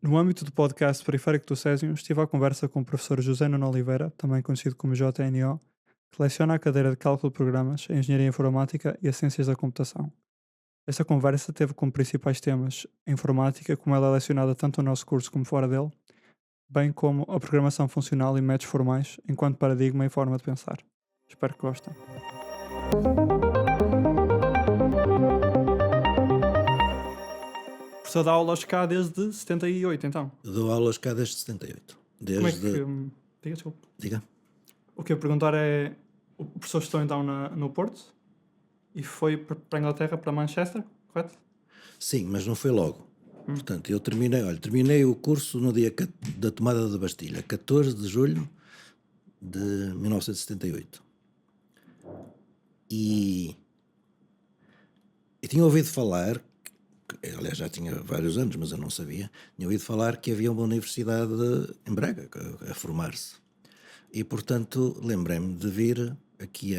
No âmbito do podcast Periférico do Césio, estive à conversa com o professor José Nuno Oliveira, também conhecido como JNO, que leciona a cadeira de Cálculo de Programas, a Engenharia Informática e as Ciências da Computação. Esta conversa teve como principais temas a informática, como ela é lecionada tanto no nosso curso como fora dele, bem como a programação funcional e métodos formais, enquanto paradigma e forma de pensar. Espero que gostem. O professor dá aulas cá desde 78, então. Eu dou aulas cá desde 78. Como é que. Desde. Diga, desculpa. Diga. O que eu ia perguntar é: o professor estou então no Porto e foi para a Inglaterra, para Manchester, correto? Sim, mas não foi logo. Portanto, eu terminei o curso no dia da tomada da Bastilha, 14 de julho de 1978. E tinha ouvido falar, aliás já tinha vários anos, mas eu não sabia, tinha ouvido falar que havia uma universidade em Braga a formar-se. E, portanto, lembrei-me de vir aqui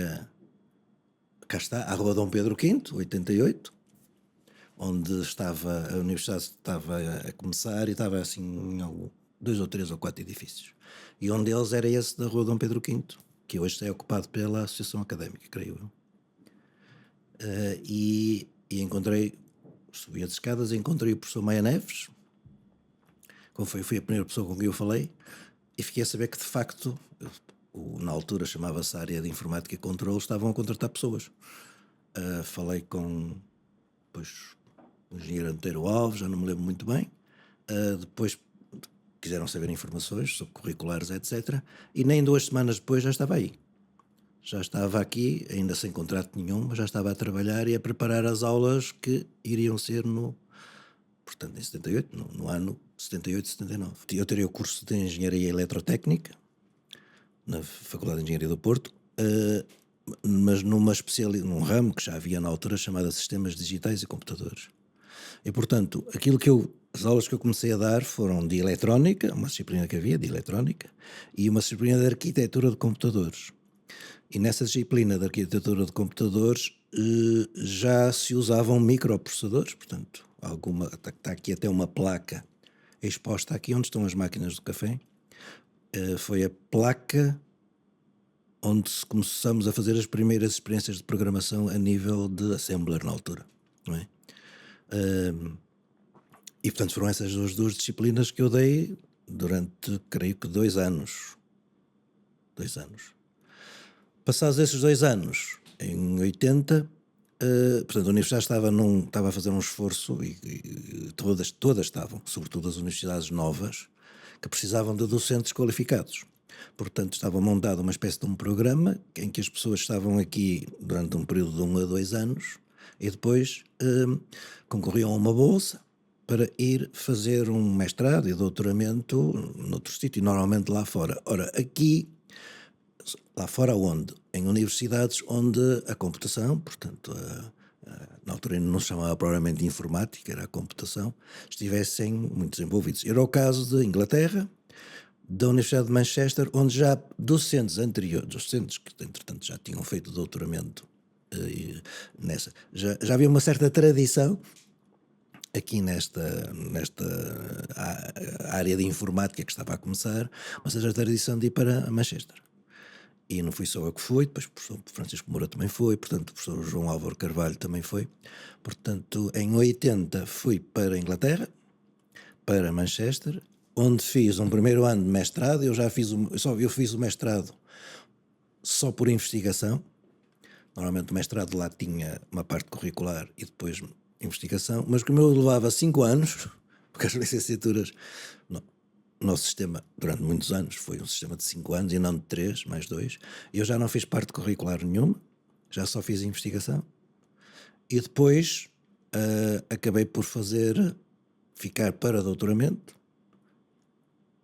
cá está, à Rua Dom Pedro V, 88, onde a universidade estava a começar e estava assim em 2 ou 3 ou 4 edifícios. E um deles era esse da Rua Dom Pedro V, que hoje é ocupado pela Associação Académica, creio eu. E subi as escadas e encontrei o professor Maia Neves, foi a primeira pessoa com quem eu falei, e fiquei a saber que, de facto, na altura chamava-se área de informática e controle, estavam a contratar pessoas. Falei com o engenheiro Anteiro Alves, já não me lembro muito bem. Depois quiseram saber informações sobre curriculares, etc. E nem 2 semanas depois já estava aí. Já estava aqui, ainda sem contrato nenhum, mas já estava a trabalhar e a preparar as aulas que iriam ser portanto, em 78, no ano 78, 79. Eu teria o curso de Engenharia Eletrotécnica na Faculdade de Engenharia do Porto, mas num ramo que já havia na altura chamado Sistemas Digitais e Computadores. E, portanto, as aulas que eu comecei a dar foram de eletrónica, uma disciplina que havia de eletrónica, e uma disciplina de arquitetura de computadores. E nessa disciplina de arquitetura de computadores já se usavam microprocessadores, portanto, está aqui até uma placa exposta aqui onde estão as máquinas do café. Foi a placa onde começamos a fazer as primeiras experiências de programação a nível de assembler na altura, não é? E, portanto, foram essas duas disciplinas que eu dei durante, creio que, 2 anos. 2 anos. Passados esses 2 anos, em 80, portanto, a universidade estava a fazer um esforço e todas estavam, sobretudo as universidades novas, que precisavam de docentes qualificados. Portanto, estava montado uma espécie de um programa em que as pessoas estavam aqui durante um período de 1 a 2 anos e depois concorriam a uma bolsa para ir fazer um mestrado e doutoramento noutro sítio, normalmente lá fora. Ora, lá fora onde? Em universidades onde a computação, portanto, na altura ainda não se chamava propriamente de informática, era a computação, estivessem muito desenvolvidos. Era o caso de Inglaterra, da Universidade de Manchester, onde já docentes que entretanto já tinham feito doutoramento já havia uma certa tradição aqui nesta área de informática que estava a começar, uma certa tradição de ir para Manchester. E não fui só eu que fui, depois o professor Francisco Moura também foi, portanto o professor João Álvaro Carvalho também foi. Portanto, em 80 fui para a Inglaterra, para Manchester, onde fiz um primeiro ano de mestrado. Eu fiz o mestrado só por investigação. Normalmente o mestrado lá tinha uma parte curricular e depois investigação, mas como eu levava 5 anos, porque as licenciaturas, o nosso sistema durante muitos anos foi um sistema de 5 anos e não de 3 mais 2, eu já não fiz parte curricular nenhuma, já só fiz investigação e depois acabei por ficar para doutoramento,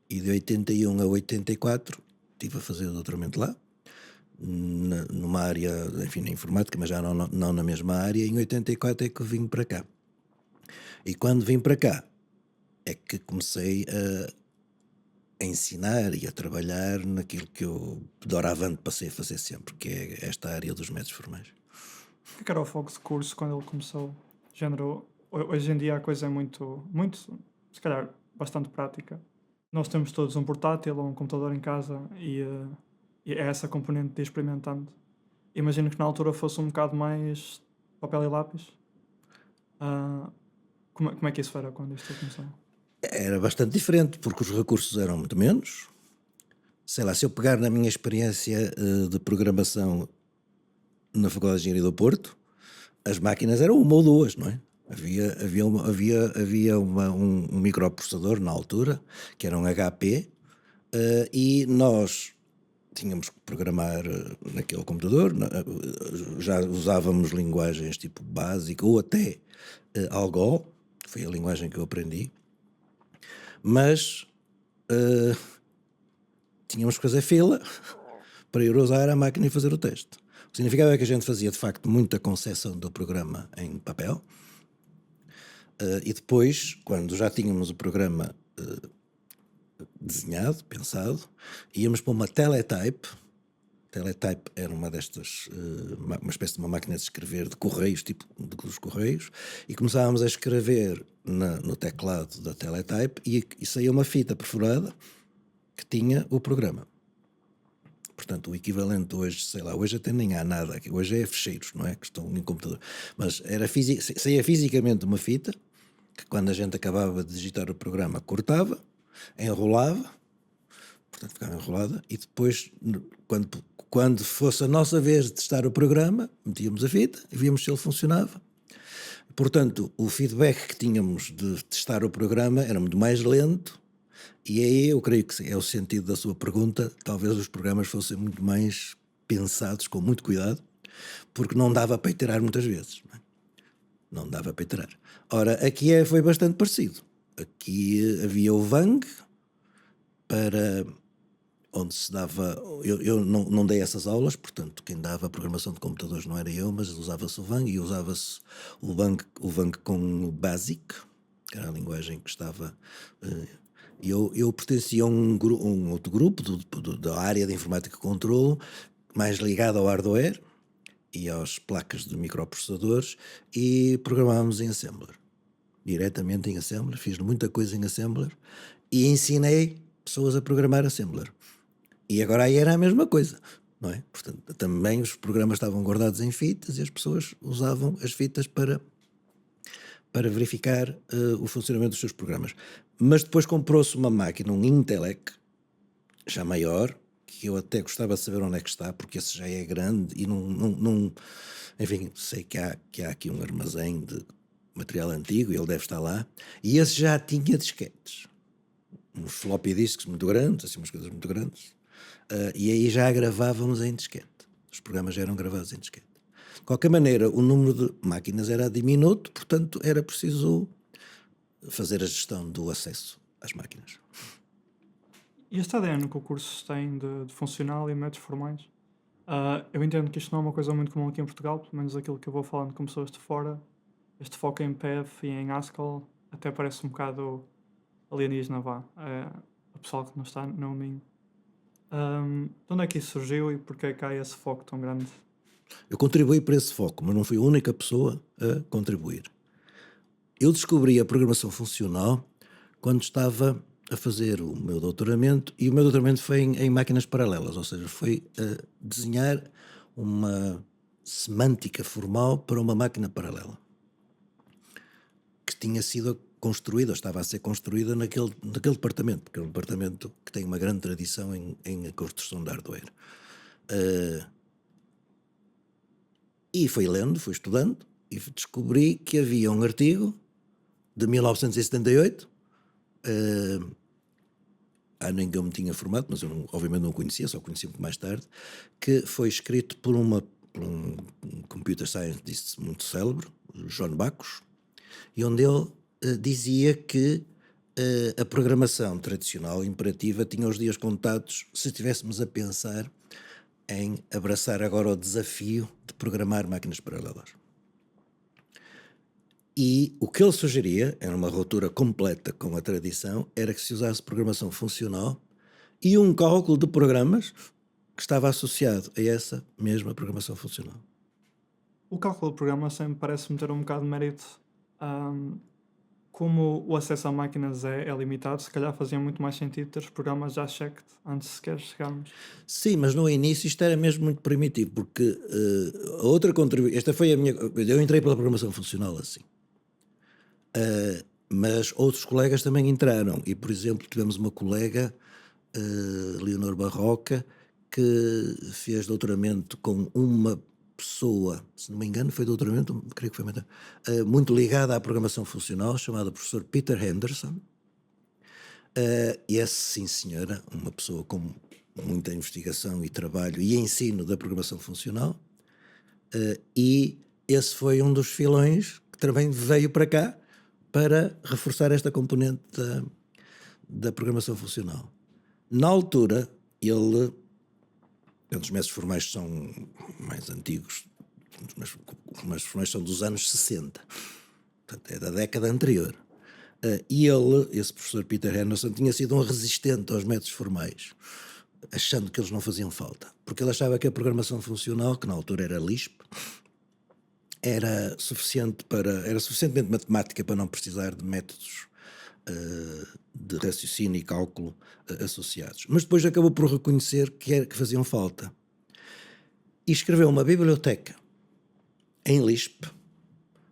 e de 81 a 84 estive a fazer doutoramento lá, numa área, enfim, na informática, mas já não na mesma área. Em 84 é que vim para cá. E quando vim para cá é que comecei a ensinar e a trabalhar naquilo que eu, doravante, passei a fazer sempre, que é esta área dos métodos formais. O que era o foco de curso quando ele começou? Género, hoje em dia a coisa é muito, se calhar, bastante prática. Nós temos todos um portátil ou um computador em casa e é essa componente de ir experimentando. Imagino que na altura fosse um bocado mais papel e lápis. Ah, como é que isso era quando isto começou? Era bastante diferente, porque os recursos eram muito menos. Sei lá, se eu pegar na minha experiência de programação na Faculdade de Engenharia do Porto, as máquinas eram uma ou duas, não é? Havia um microprocessador na altura, que era um HP, e nós tínhamos que programar naquele computador, já usávamos linguagens tipo básica ou até Algol, que foi a linguagem que eu aprendi, mas tínhamos que fazer fila para ir usar a máquina e fazer o teste. O que significava que a gente fazia de facto muita concessão do programa em papel, e depois, quando já tínhamos o programa desenhado, pensado, íamos para uma teletype. Teletype era uma destas, uma espécie de uma máquina de escrever de correios, tipo dos correios, e começávamos a escrever no teclado da teletype e saía uma fita perfurada que tinha o programa. Portanto, o equivalente hoje, sei lá, hoje até nem há nada, hoje é fecheiros, não é? Que estão em computador. Mas saía fisicamente uma fita, que quando a gente acabava de digitar o programa, cortava, enrolava, portanto ficava enrolada, e depois, quando fosse a nossa vez de testar o programa, metíamos a fita e víamos se ele funcionava. Portanto, o feedback que tínhamos de testar o programa era muito mais lento, e aí eu creio que é o sentido da sua pergunta. Talvez os programas fossem muito mais pensados, com muito cuidado, porque não dava para iterar muitas vezes. Não dava para iterar. Ora, aqui foi bastante parecido. Aqui havia o Vang, para onde se dava. Eu não dei essas aulas, portanto, quem dava programação de computadores não era eu, mas usava-se o Vang e usava-se o Vang com o Basic, que era a linguagem que estava. Eu pertencia a um outro grupo da área de informática controlo, mais ligado ao hardware e às placas de microprocessadores, e programávamos em Assembler. Diretamente em Assembler, fiz muita coisa em Assembler e ensinei pessoas a programar Assembler. E agora aí era a mesma coisa, não é? Portanto, também os programas estavam guardados em fitas e as pessoas usavam as fitas para verificar o funcionamento dos seus programas. Mas depois comprou-se uma máquina, um Intelec, já maior, que eu até gostava de saber onde é que está, porque esse já é grande e não enfim, sei que há aqui um armazém de material antigo e ele deve estar lá, e esse já tinha disquetes, uns floppy disks muito grandes, assim umas coisas muito grandes, e aí já gravávamos em disquete. Os programas já eram gravados em disquete. De qualquer maneira, o número de máquinas era diminuto, portanto era preciso fazer a gestão do acesso às máquinas. E este ADN que o curso tem de funcional e métodos formais? Eu entendo que isto não é uma coisa muito comum aqui em Portugal, pelo menos aquilo que eu vou falando com pessoas de fora. Este foco em PEV e em Haskell até parece um bocado alienígena, vá. O pessoal que não está no Minho. De onde é que isso surgiu e porquê é que há esse foco tão grande? Eu contribuí para esse foco, mas não fui a única pessoa a contribuir. Eu descobri a programação funcional quando estava a fazer o meu doutoramento, e o meu doutoramento foi em máquinas paralelas, ou seja, foi a desenhar uma semântica formal para uma máquina paralela que tinha sido construída, ou estava a ser construída naquele departamento, porque é um departamento que tem uma grande tradição em construção de hardware. E fui lendo, fui estudando, e descobri que havia um artigo de 1978, ano em que eu me tinha formado, mas eu obviamente não o conhecia, só conheci muito mais tarde, que foi escrito por um computer scientist muito célebre, John Backus, e onde ele dizia que a programação tradicional, imperativa, tinha os dias contados se estivéssemos a pensar em abraçar agora o desafio de programar máquinas paralelas. E o que ele sugeria, era uma ruptura completa com a tradição, era que se usasse programação funcional e um cálculo de programas que estava associado a essa mesma programação funcional. O cálculo de programa sempre parece-me ter um bocado de mérito como o acesso a máquinas é limitado, se calhar fazia muito mais sentido ter os programas já checked antes sequer chegarmos. Sim, mas no início isto era mesmo muito primitivo, porque a outra contribuição, esta foi a minha, eu entrei pela programação funcional assim, mas outros colegas também entraram, e por exemplo tivemos uma colega, Leonor Barroca, que fez doutoramento com uma pessoa, se não me engano foi doutoramento, creio que foi muito ligada à programação funcional, chamada professor Peter Henderson. E essa, sim senhora, uma pessoa com muita investigação e trabalho e ensino da programação funcional, e esse foi um dos filões que também veio para cá para reforçar esta componente da programação funcional. Na altura, os métodos formais são mais antigos, os métodos formais são dos anos 60, portanto é da década anterior. E esse professor Peter Henderson, tinha sido um resistente aos métodos formais, achando que eles não faziam falta, porque ele achava que a programação funcional, que na altura era Lisp, era suficientemente matemática para não precisar de métodos de raciocínio e cálculo associados. Mas depois acabou por reconhecer que faziam falta. E escreveu uma biblioteca em Lisp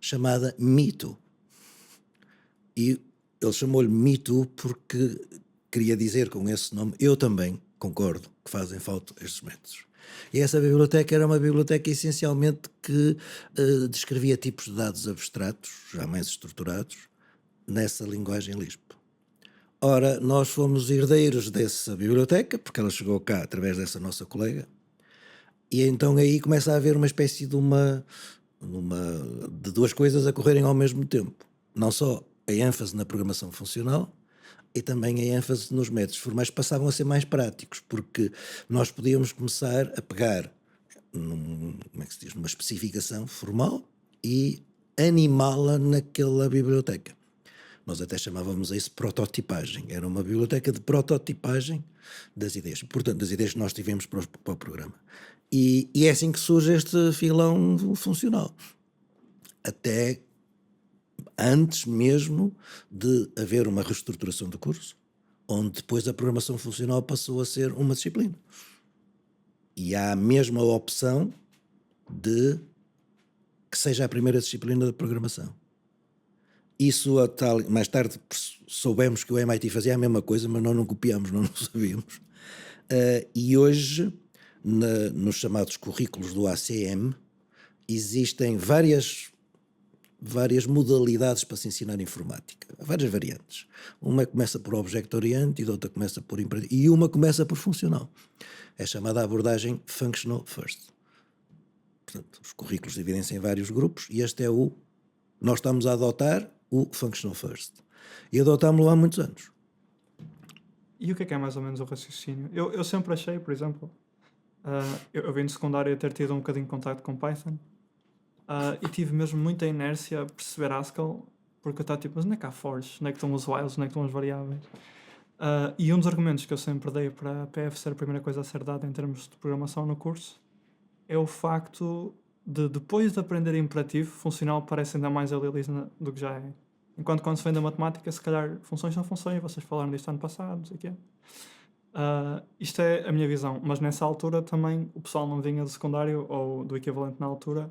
chamada Me2. E ele chamou-lhe Me2 porque queria dizer com esse nome, eu também concordo que fazem falta estes métodos. E essa biblioteca era uma biblioteca essencialmente que descrevia tipos de dados abstratos, já mais estruturados, nessa linguagem Lisp. Ora, nós fomos herdeiros dessa biblioteca, porque ela chegou cá através dessa nossa colega, e então aí começa a haver uma espécie de duas coisas a correrem ao mesmo tempo. Não só a ênfase na programação funcional, e também a ênfase nos métodos formais passavam a ser mais práticos, porque nós podíamos começar a pegar numa especificação formal e animá-la naquela biblioteca. Nós até chamávamos isso prototipagem. Era uma biblioteca de prototipagem das ideias. Portanto, das ideias que nós tivemos para o programa. E é assim que surge este filão funcional. Até antes mesmo de haver uma reestruturação do curso, onde depois a programação funcional passou a ser uma disciplina. E há a mesma opção de que seja a primeira disciplina de programação. Isso mais tarde soubemos que o MIT fazia a mesma coisa, mas nós não copiamos, nós não sabíamos. E hoje, nos chamados currículos do ACM, existem várias modalidades para se ensinar informática, várias variantes. Uma começa por Object-Oriented e outra começa por Imperativo, e uma começa por Funcional. É chamada a abordagem Functional First. Portanto, os currículos dividem-se em vários grupos e este é nós estamos a adotar o Functional First. E adotámos-lo há muitos anos. E o que é mais ou menos o raciocínio? Eu sempre achei, por exemplo, eu vim de secundário a ter tido um bocadinho de contato com Python, e tive mesmo muita inércia a perceber Haskell, porque eu estava tipo, mas onde é que há fors? Onde é que estão os whiles? Onde é que estão as variáveis? E um dos argumentos que eu sempre dei para a PF ser a primeira coisa a ser dada em termos de programação no curso é o facto de, depois de aprender imperativo, funcional parece ainda mais alienígena do que já é. Enquanto quando se vem da matemática, se calhar funções são funções, vocês falaram disto ano passado, não sei o quê. Isto é a minha visão, mas nessa altura também o pessoal não vinha do secundário ou do equivalente na altura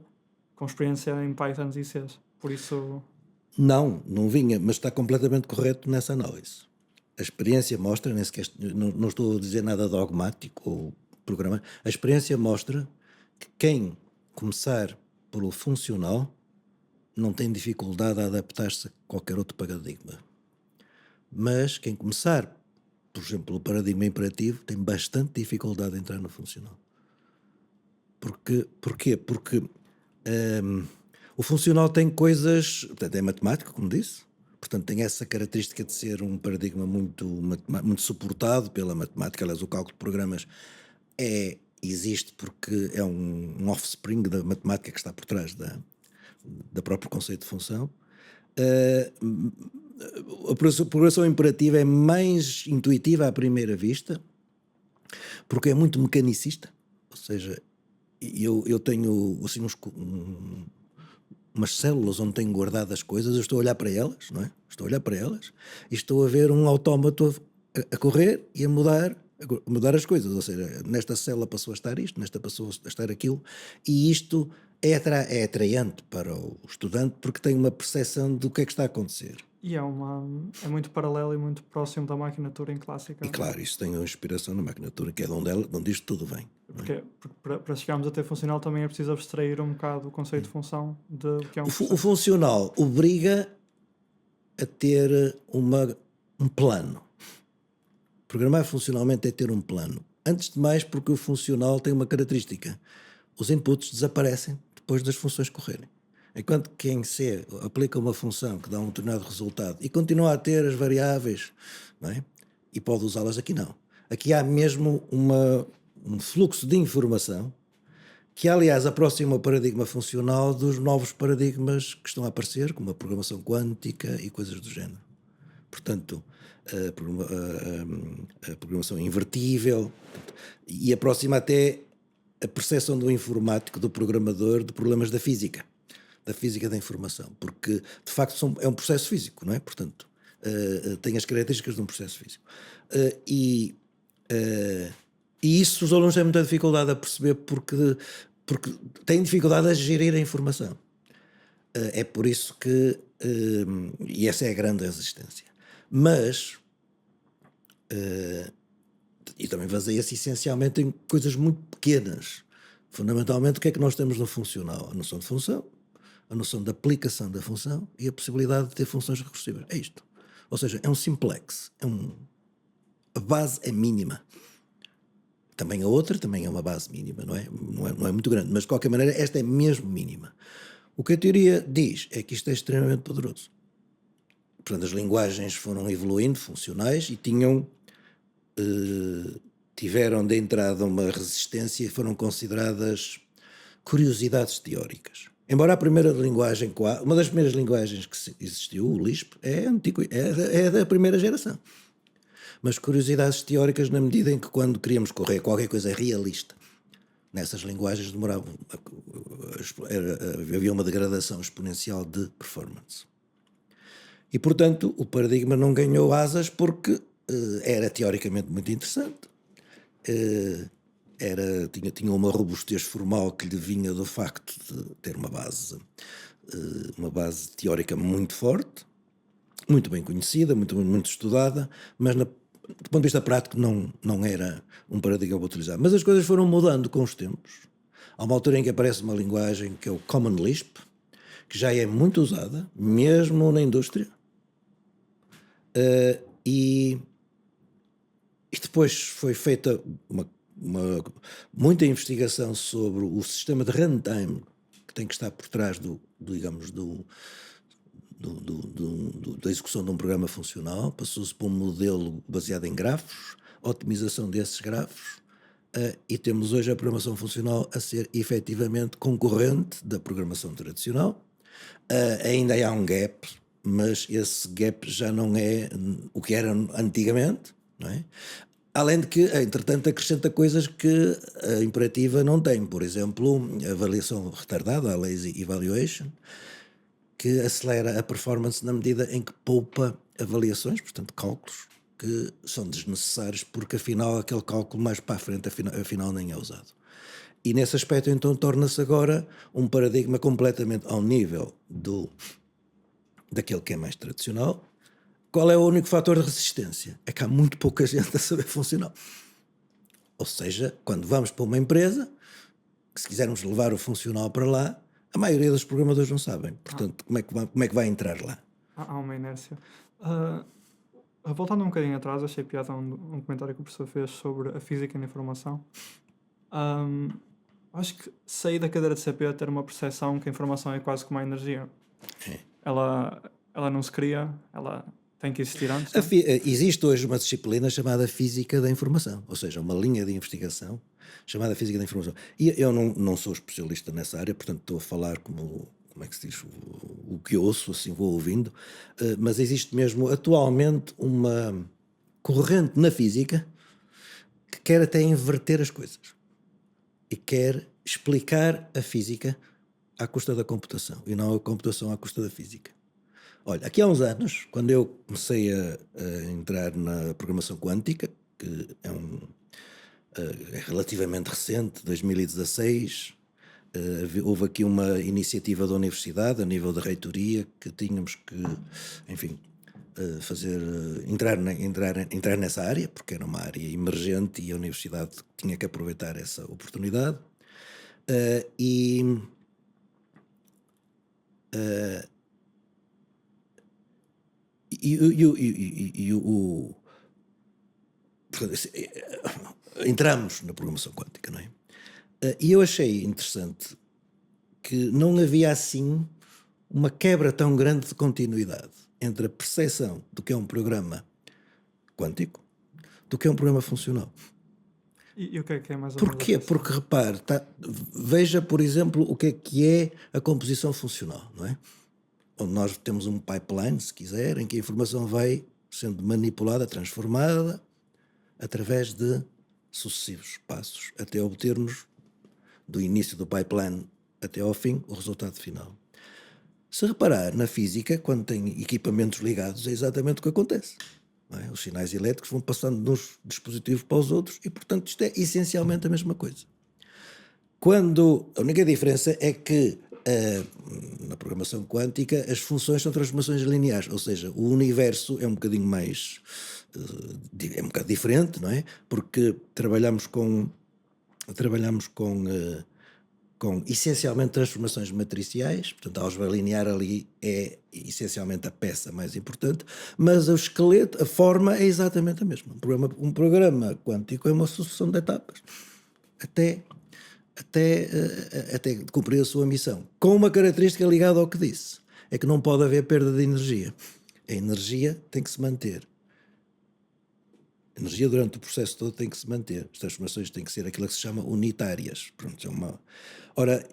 com experiência em Python e Cs, por isso... Não vinha, mas está completamente correto nessa análise. A experiência mostra, não estou a dizer nada dogmático ou programar, a experiência mostra que quem começar pelo funcional não tem dificuldade a adaptar-se a qualquer outro paradigma. Mas quem começar, por exemplo, pelo paradigma imperativo, tem bastante dificuldade a entrar no funcional. Porquê? Porque o funcional tem coisas, portanto é matemática, como disse, portanto tem essa característica de ser um paradigma muito suportado pela matemática. Aliás, o cálculo de programas existe porque é um offspring da matemática que está por trás da próprio conceito de função. A programação imperativa é mais intuitiva à primeira vista, porque é muito mecanicista, ou seja, eu tenho assim, umas células onde tenho guardado as coisas, eu estou a olhar para elas, não é? Estou a olhar para elas e estou a ver um autómato a correr e a mudar as coisas, ou seja, nesta célula passou a estar isto, nesta passou a estar aquilo, e isto é atraente para o estudante porque tem uma percepção do que é que está a acontecer. E é muito paralelo e muito próximo da máquina Turing clássica, E não é? claro, isso tem uma inspiração na máquina Turing, que é de onde isto tudo vem. Não é? Porque para chegarmos a ter funcional também é preciso abstrair um bocado o conceito de função do que é um O processo. funcional obriga a ter um plano. Programar funcionalmente é ter um plano. Antes de mais, porque o funcional tem uma característica. Os inputs desaparecem depois das funções correrem. Enquanto que em C aplica uma função que dá um determinado resultado e continua a ter as variáveis, não é? E pode usá-las, aqui não. Aqui há mesmo um fluxo de informação que, aliás, aproxima o paradigma funcional dos novos paradigmas que estão a aparecer, como a programação quântica e coisas do género. Portanto, a programação invertível, e aproxima até a percepção do informático, do programador, de problemas da física da informação, porque de facto é um processo físico, não é? Portanto, tem as características de um processo físico. E isso os alunos têm muita dificuldade a perceber porque têm dificuldade a gerir a informação. É por isso que, e essa é a grande resistência. Mas, e também baseia-se essencialmente em coisas muito pequenas. Fundamentalmente, o que é que nós temos no funcional? A noção de função, a noção de aplicação da função e a possibilidade de ter funções recursivas. É isto. Ou seja, é um simplex. A base é mínima. Também a outra também é uma base mínima, não é muito grande, mas de qualquer maneira esta é mesmo mínima. O que a teoria diz é que isto é extremamente poderoso. Portanto, as linguagens foram evoluindo, funcionais, e tiveram de entrada uma resistência e foram consideradas curiosidades teóricas. Embora a primeira linguagem, uma das primeiras linguagens que existiu, o Lisp, é da primeira geração. Mas curiosidades teóricas na medida em que, quando queríamos correr qualquer coisa realista, nessas linguagens havia uma degradação exponencial de performance. E, portanto, o paradigma não ganhou asas porque era teoricamente muito interessante, tinha uma robustez formal que lhe vinha do facto de ter uma base teórica muito forte, muito bem conhecida, muito estudada, mas do ponto de vista prático não era um paradigma para utilizar. Mas as coisas foram mudando com os tempos. Há uma altura em que aparece uma linguagem que é o Common Lisp, que já é muito usada, mesmo na indústria, e depois foi feita muita investigação sobre o sistema de runtime que tem que estar por trás da execução de um programa funcional. Passou-se para um modelo baseado em grafos, otimização desses grafos, e temos hoje a programação funcional a ser efetivamente concorrente da programação tradicional. Ainda há um gap, mas esse gap já não é o que era antigamente, não é? Além de que, entretanto, acrescenta coisas que a imperativa não tem. Por exemplo, a avaliação retardada, a lazy evaluation, que acelera a performance na medida em que poupa avaliações, portanto cálculos, que são desnecessários, porque afinal aquele cálculo mais para a frente afinal nem é usado. E nesse aspecto então torna-se agora um paradigma completamente ao nível daquele que é mais tradicional. Qual é o único fator de resistência? É que há muito pouca gente a saber funcional. Ou seja, quando vamos para uma empresa, que se quisermos levar o funcional para lá, a maioria dos programadores não sabem. Portanto, como é que vai entrar lá? Há uma inércia. Voltando um bocadinho atrás, achei piada um comentário que o professor fez sobre a física da informação. Acho que sair da cadeira de CP é ter uma percepção que a informação é quase como a energia. Ela não se cria, ela tem que existir antes. Existe hoje uma disciplina chamada Física da Informação, ou seja, uma linha de investigação chamada Física da Informação. E eu não sou especialista nessa área, portanto estou a falar como é que se diz, o que ouço, assim vou ouvindo, mas existe mesmo atualmente uma corrente na física que quer até inverter as coisas e quer explicar a física à custa da computação e não a computação à custa da física. Olha, aqui há uns anos, quando eu comecei a entrar na programação quântica, que é relativamente recente, 2016, houve aqui uma iniciativa da universidade, a nível da reitoria, que tínhamos que, enfim, entrar nessa área, porque era uma área emergente e a universidade tinha que aproveitar essa oportunidade. E portanto, entramos na programação quântica, não é? E eu achei interessante que não havia assim uma quebra tão grande de continuidade entre a percepção do que é um programa quântico do que é um programa funcional. E o que é mais ou menos a Porquê? percepção? Porque, repare, veja, por exemplo, o que é a composição funcional, não é? Onde nós temos um pipeline, se quiser, em que a informação vai sendo manipulada, transformada, através de sucessivos passos, até obtermos, do início do pipeline até ao fim, o resultado final. Se reparar na física, quando tem equipamentos ligados, é exatamente o que acontece. Não é? Os sinais elétricos vão passando de uns dispositivos para os outros e, portanto, isto é essencialmente a mesma coisa. A única diferença é que na programação quântica as funções são transformações lineares, ou seja, o universo é um bocadinho mais é um bocado diferente, não é? Porque trabalhamos com essencialmente transformações matriciais, portanto a álgebra linear ali é essencialmente a peça mais importante, mas o esqueleto, a forma é exatamente a mesma. Um programa quântico é uma sucessão de etapas até cumprir a sua missão, com uma característica ligada ao que disse, é que não pode haver perda de energia. A energia tem que se manter. A energia durante o processo todo tem que se manter. As transformações têm que ser aquilo que se chama unitárias. Pronto, Ora,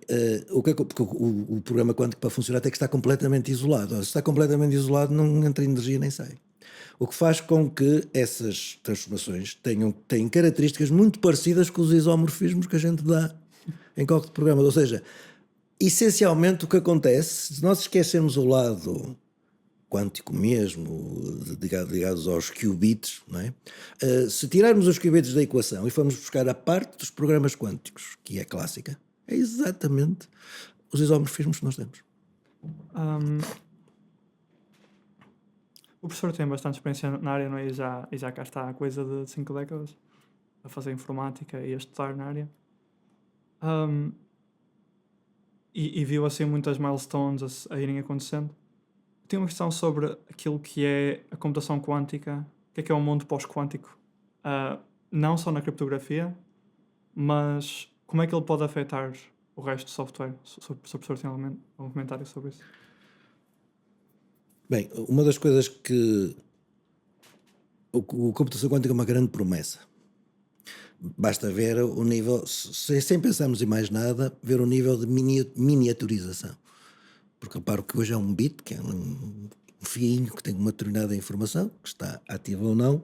porque o programa quântico para funcionar tem que estar completamente isolado. Ora, se está completamente isolado, não entra energia nem sai. O que faz com que essas transformações têm características muito parecidas com os isomorfismos que a gente dá em qualquer programa. Ou seja, essencialmente o que acontece, se nós esquecermos o lado quântico mesmo, ligados aos qubits, não é? Se tirarmos os qubits da equação e formos buscar a parte dos programas quânticos, que é clássica, é exatamente os isomorfismos que nós temos. O professor tem bastante experiência na área, não é? E já cá está há coisa de 5 décadas a fazer informática e a estudar na área. E viu assim muitas milestones a irem acontecendo. Tenho uma questão sobre aquilo que é a computação quântica, o que é o mundo pós-quântico, não só na criptografia, mas como é que ele pode afetar o resto do software? Se o professor tem algum comentário sobre isso. Bem, uma das coisas que o computação quântica é uma grande promessa. Basta ver o nível, sem pensarmos em mais nada, ver o nível de miniaturização. Porque reparo que hoje é um bit, que é um fioinho que tem uma determinada informação, que está ativa ou não,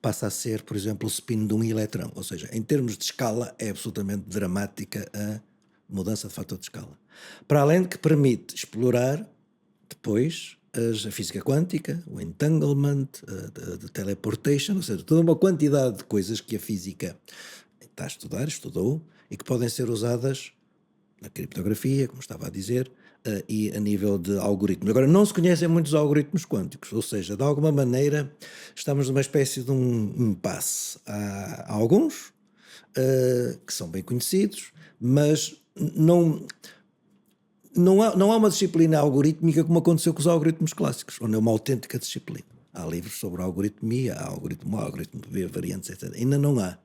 passa a ser, por exemplo, o spin de um eletrão. Ou seja, em termos de escala, é absolutamente dramática a mudança de fator de escala. Para além de que permite explorar depois a física quântica, o entanglement, a teleportation, ou seja, toda uma quantidade de coisas que a física está a estudar, estudou, e que podem ser usadas na criptografia, como estava a dizer, e a nível de algoritmos. Agora, não se conhecem muitos algoritmos quânticos, ou seja, de alguma maneira estamos numa espécie de um impasse. Há alguns que são bem conhecidos, mas não há uma disciplina algorítmica como aconteceu com os algoritmos clássicos, onde é uma autêntica disciplina. Há livros sobre algoritmia, há algoritmo A, algoritmo B, variantes, etc. Ainda não há.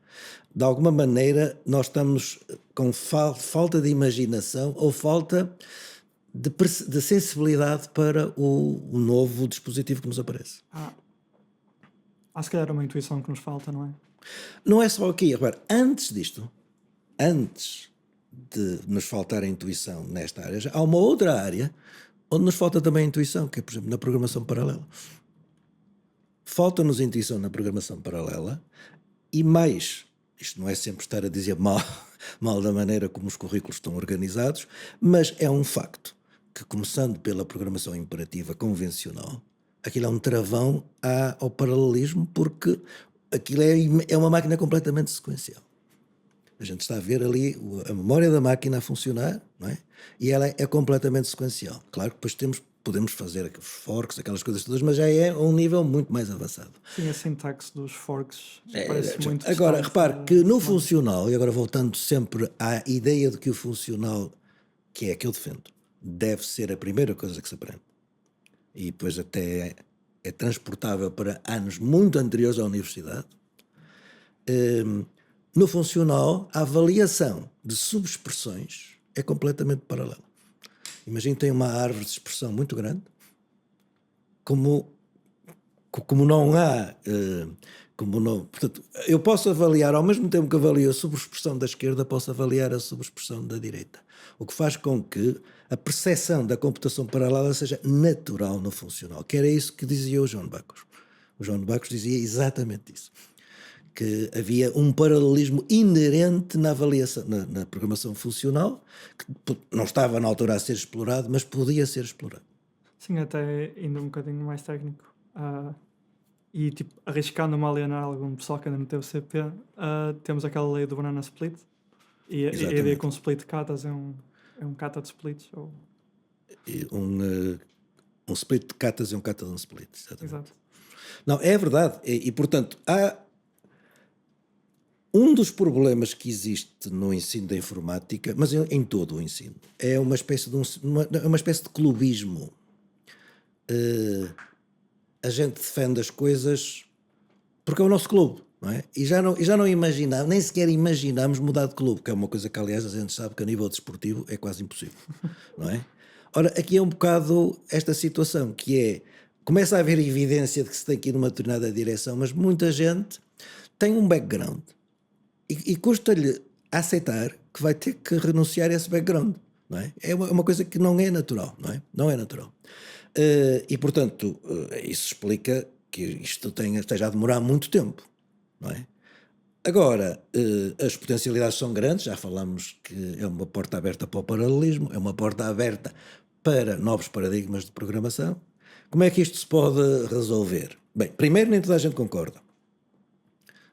De alguma maneira, nós estamos com falta de imaginação ou falta de sensibilidade para o novo dispositivo que nos aparece. Há se calhar uma intuição que nos falta, não é? Não é só aqui. Repare, antes de nos faltar a intuição nesta área, já há uma outra área onde nos falta também a intuição, que é, por exemplo, na programação paralela. Falta-nos intuição na programação paralela e mais Isto não é sempre estar a dizer mal, mal da maneira como os currículos estão organizados, mas é um facto que, começando pela programação imperativa convencional, aquilo é um travão ao paralelismo, porque aquilo é uma máquina completamente sequencial. A gente está a ver ali a memória da máquina a funcionar, não é? E ela é completamente sequencial. Claro que depois podemos fazer aqueles forks, aquelas coisas todas, mas já é a um nível muito mais avançado. Sim, a sintaxe dos forks parece muito Agora, distante repare que no semandos. funcional, e agora voltando sempre à ideia de que o funcional, que é a que eu defendo, deve ser a primeira coisa que se aprende, e depois até é transportável para anos muito anteriores à universidade. No funcional, a avaliação de subexpressões é completamente paralela. Imagina que tem uma árvore de expressão muito grande, como não há, portanto, eu posso avaliar, ao mesmo tempo que avalio a subexpressão da esquerda, posso avaliar a subexpressão da direita, o que faz com que a percepção da computação paralela seja natural no funcional, que era isso que dizia o João de Bacos. O João de Bacos dizia exatamente isso, que havia um paralelismo inerente na avaliação, na programação funcional, que não estava na altura a ser explorado, mas podia ser explorado. Sim, até ainda um bocadinho mais técnico. E tipo, arriscando-me a alienar algum pessoal que ainda não teve CP, temos aquela lei do banana split. E a ideia com split katas é um kata de splits. Um split de katas é um kata de um split. Exatamente. Exato. Não, é verdade. E portanto, há um dos problemas que existe no ensino da informática, mas em todo o ensino, é uma espécie de clubismo. A gente defende as coisas porque é o nosso clube, não é? E já não imaginamos, nem sequer imaginamos mudar de clube, que é uma coisa que, aliás, a gente sabe que a nível desportivo é quase impossível, não é? Ora, aqui é um bocado esta situação, que é, começa a haver evidência de que se tem que ir numa determinada direção, mas muita gente tem um background e custa-lhe aceitar que vai ter que renunciar a esse background, não é? É uma coisa que não é natural, não é? Não é natural. E, portanto, isso explica que isto esteja a demorar muito tempo, não é? Agora, as potencialidades são grandes, já falamos que é uma porta aberta para o paralelismo, é uma porta aberta para novos paradigmas de programação. Como é que isto se pode resolver? Bem, primeiro, nem toda a gente concorda.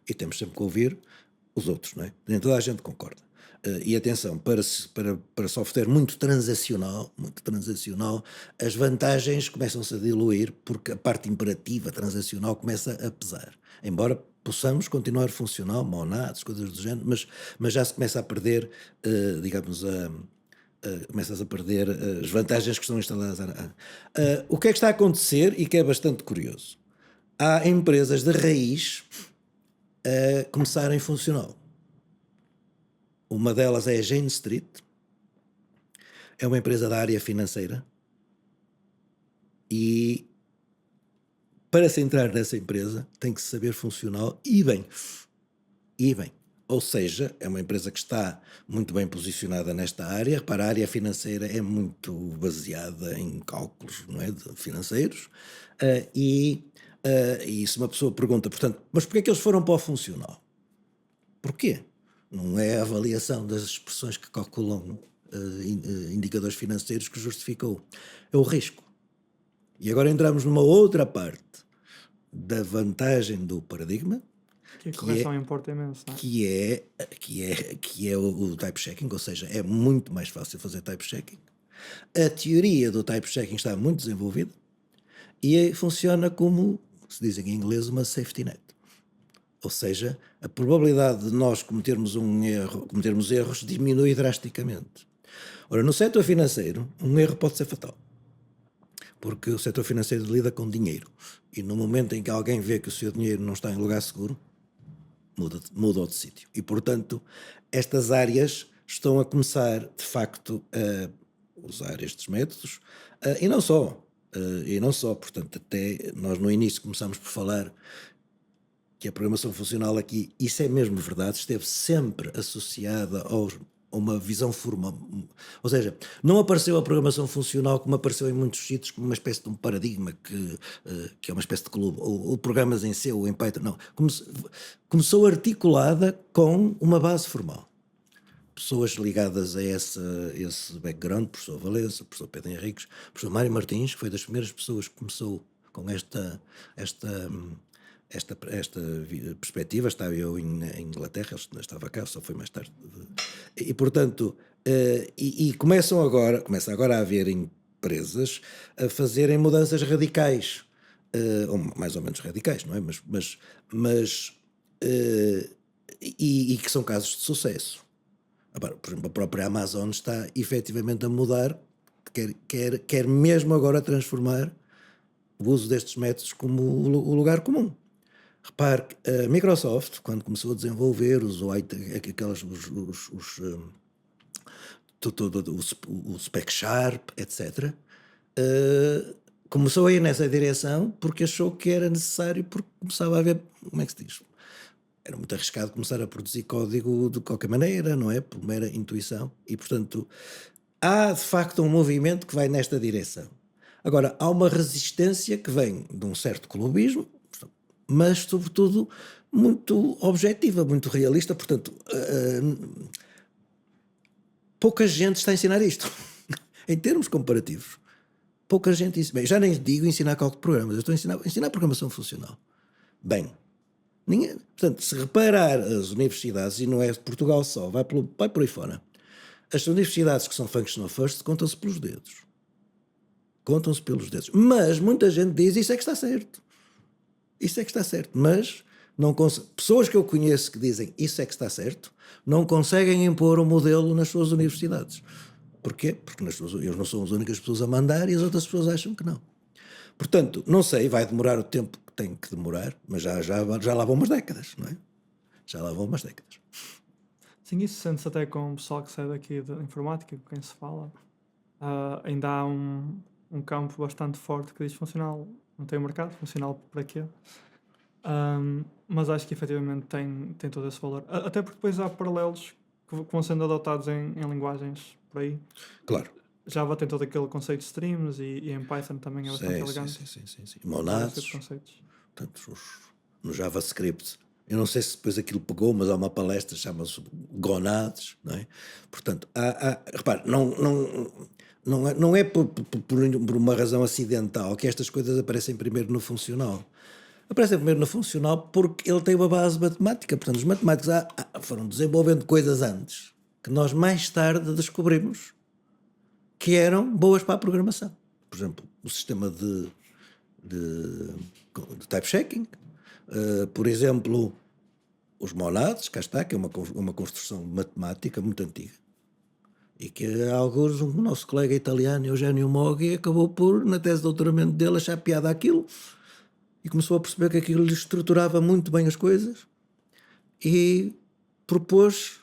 E temos sempre que ouvir os outros, não é? Nem toda a gente concorda. E atenção, para software muito transacional, as vantagens começam-se a diluir porque a parte imperativa transacional começa a pesar. Embora possamos continuar funcional, monadas, coisas do género, mas já se começa a perder, começas a perder as vantagens que estão instaladas. O que é que está a acontecer e que é bastante curioso? Há empresas de raiz a começarem funcional. Uma delas é a Jane Street, é uma empresa da área financeira, e para se entrar nessa empresa tem que saber funcional e bem. Ou seja, é uma empresa que está muito bem posicionada nesta área. Para a área financeira é muito baseada em cálculos, não é, financeiros, e se uma pessoa pergunta, portanto, mas porquê é que eles foram para o funcional? Porquê? Não é a avaliação das expressões que calculam indicadores financeiros que justificou. É o risco. E agora entramos numa outra parte da vantagem do paradigma, Que a correção importa imenso, não é? que é o type checking, ou seja, é muito mais fácil fazer type checking. A teoria do type checking está muito desenvolvida e funciona como, se diz em inglês, uma safety net. Ou seja, a probabilidade de nós cometermos erros diminui drasticamente. Ora, no setor financeiro, um erro pode ser fatal, porque o setor financeiro lida com dinheiro, e no momento em que alguém vê que o seu dinheiro não está em lugar seguro, muda de sítio. E, portanto, estas áreas estão a começar, de facto, a usar estes métodos, e não só, portanto, até nós no início começámos por falar que a programação funcional aqui, isso é mesmo verdade, esteve sempre associada uma visão formal. Ou seja, não apareceu a programação funcional como apareceu em muitos sítios, como uma espécie de um paradigma que é uma espécie de clube, ou programas em C ou em Python. Não. Começou articulada com uma base formal. Pessoas ligadas a esse background, professor Valença, professor Pedro Henriques, professor Mário Martins, que foi das primeiras pessoas que começou com esta perspectiva. Estava eu em Inglaterra, ele não estava cá, só foi mais tarde. E portanto, começa agora a haver empresas a fazerem mudanças radicais, ou mais ou menos radicais, não é? E que são casos de sucesso. Agora, por exemplo, a própria Amazon está efetivamente a mudar, quer mesmo agora transformar o uso destes métodos como o lugar comum. Repare, a Microsoft, quando começou a desenvolver o Spec Sharp, etc., começou a ir nessa direção porque achou que era necessário, porque começava a ver, como é que se diz? Era muito arriscado começar a produzir código de qualquer maneira, não é? Por mera intuição. E, portanto, há de facto um movimento que vai nesta direção. Agora, há uma resistência que vem de um certo clubismo, mas, sobretudo, muito objetiva, muito realista. Portanto, pouca gente está a ensinar isto. Em termos comparativos, pouca gente ensina. Bem, já nem digo ensinar cálculo de programas, eu estou a ensinar programação funcional. Bem, portanto, se reparar as universidades, e não é de Portugal só, vai por aí fora, as universidades que são functional first contam-se pelos dedos. Contam-se pelos dedos. Mas muita gente diz isso é que está certo. Isso é que está certo. Mas pessoas que eu conheço que dizem isso é que está certo não conseguem impor um modelo nas suas universidades. Porquê? Porque eles não são as únicas pessoas a mandar e as outras pessoas acham que não. Portanto, não sei, vai demorar o tempo que tem que demorar, mas já lá vão umas décadas, não é? Já lá vão umas décadas. Sim, isso sente-se até com o pessoal que sai daqui da informática, com quem se fala. Ainda há um campo bastante forte que diz funcional não tem mercado, funcional para quê? Mas acho que efetivamente tem todo esse valor. Até porque depois há paralelos que vão sendo adotados em linguagens por aí. Claro. Java tem todo aquele conceito de streams e em Python também é bastante elegante. Sim. Monads, portanto, no JavaScript. Eu não sei se depois aquilo pegou, mas há uma palestra que chama-se Gonads, não é? Portanto, repare, não é por uma razão acidental que estas coisas aparecem primeiro no funcional. Aparecem primeiro no funcional porque ele tem uma base matemática. Portanto, os matemáticos foram desenvolvendo coisas antes que nós mais tarde descobrimos que eram boas para a programação. Por exemplo, o sistema de type checking, por exemplo, os monads, cá está, que é uma construção matemática muito antiga e que alguns, o nosso colega italiano Eugenio Moggi acabou por, na tese de doutoramento dele, achar piada àquilo e começou a perceber que aquilo lhe estruturava muito bem as coisas e propôs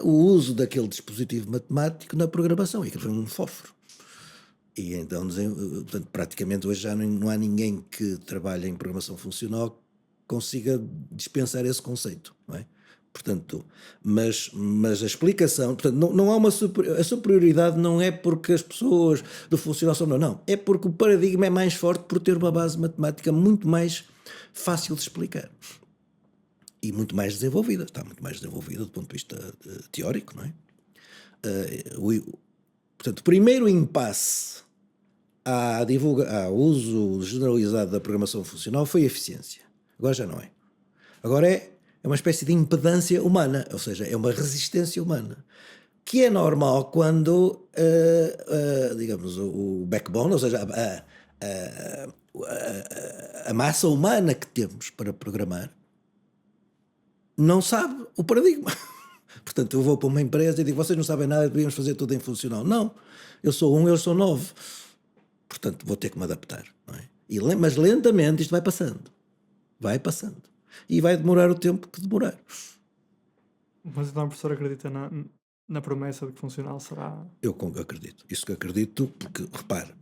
o uso daquele dispositivo matemático na programação, e aquilo foi um fósforo. E então, portanto, praticamente hoje já não há ninguém que trabalhe em programação funcional que consiga dispensar esse conceito, não é? Portanto, mas a explicação, portanto, não há a superioridade não é porque as pessoas do funcional são não, é porque o paradigma é mais forte por ter uma base matemática muito mais fácil de explicar. E muito mais desenvolvida, está muito mais desenvolvida do ponto de vista teórico, não é? Portanto, o primeiro impasse ao uso generalizado da programação funcional foi a eficiência. Agora já não é. Agora é uma espécie de impedância humana, ou seja, é uma resistência humana, que é normal quando, digamos, o backbone, ou seja, a massa humana que temos para programar, não sabe o paradigma. Portanto, eu vou para uma empresa e digo, vocês não sabem nada, devíamos fazer tudo em funcional. Não, eu sou 1, eu sou 9. Portanto, vou ter que me adaptar. Não é? Mas lentamente isto vai passando. Vai passando. E vai demorar o tempo que demorar. Mas então o professor acredita na promessa de que funcional será... Eu acredito. Isso que acredito, porque, repare,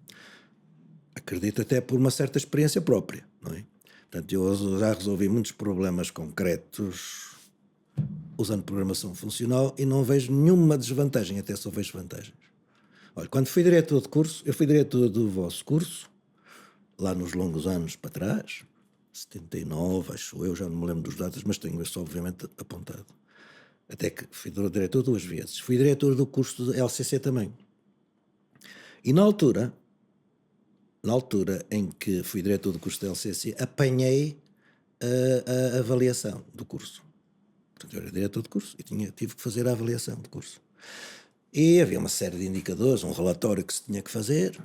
acredito até por uma certa experiência própria. Não é? Portanto, eu já resolvi muitos problemas concretos usando programação funcional e não vejo nenhuma desvantagem, até só vejo vantagens. Olha, quando fui diretor de curso, eu fui diretor do vosso curso, lá nos longos anos para trás, 79, acho eu, já não me lembro dos datas, mas tenho isso obviamente apontado. Até que fui diretor 2 vezes. Fui diretor do curso de LCC também. E na altura em que fui diretor do curso de LCC, apanhei a avaliação do curso. Portanto, eu era diretor de curso e tive que fazer a avaliação do curso. E havia uma série de indicadores, um relatório que se tinha que fazer,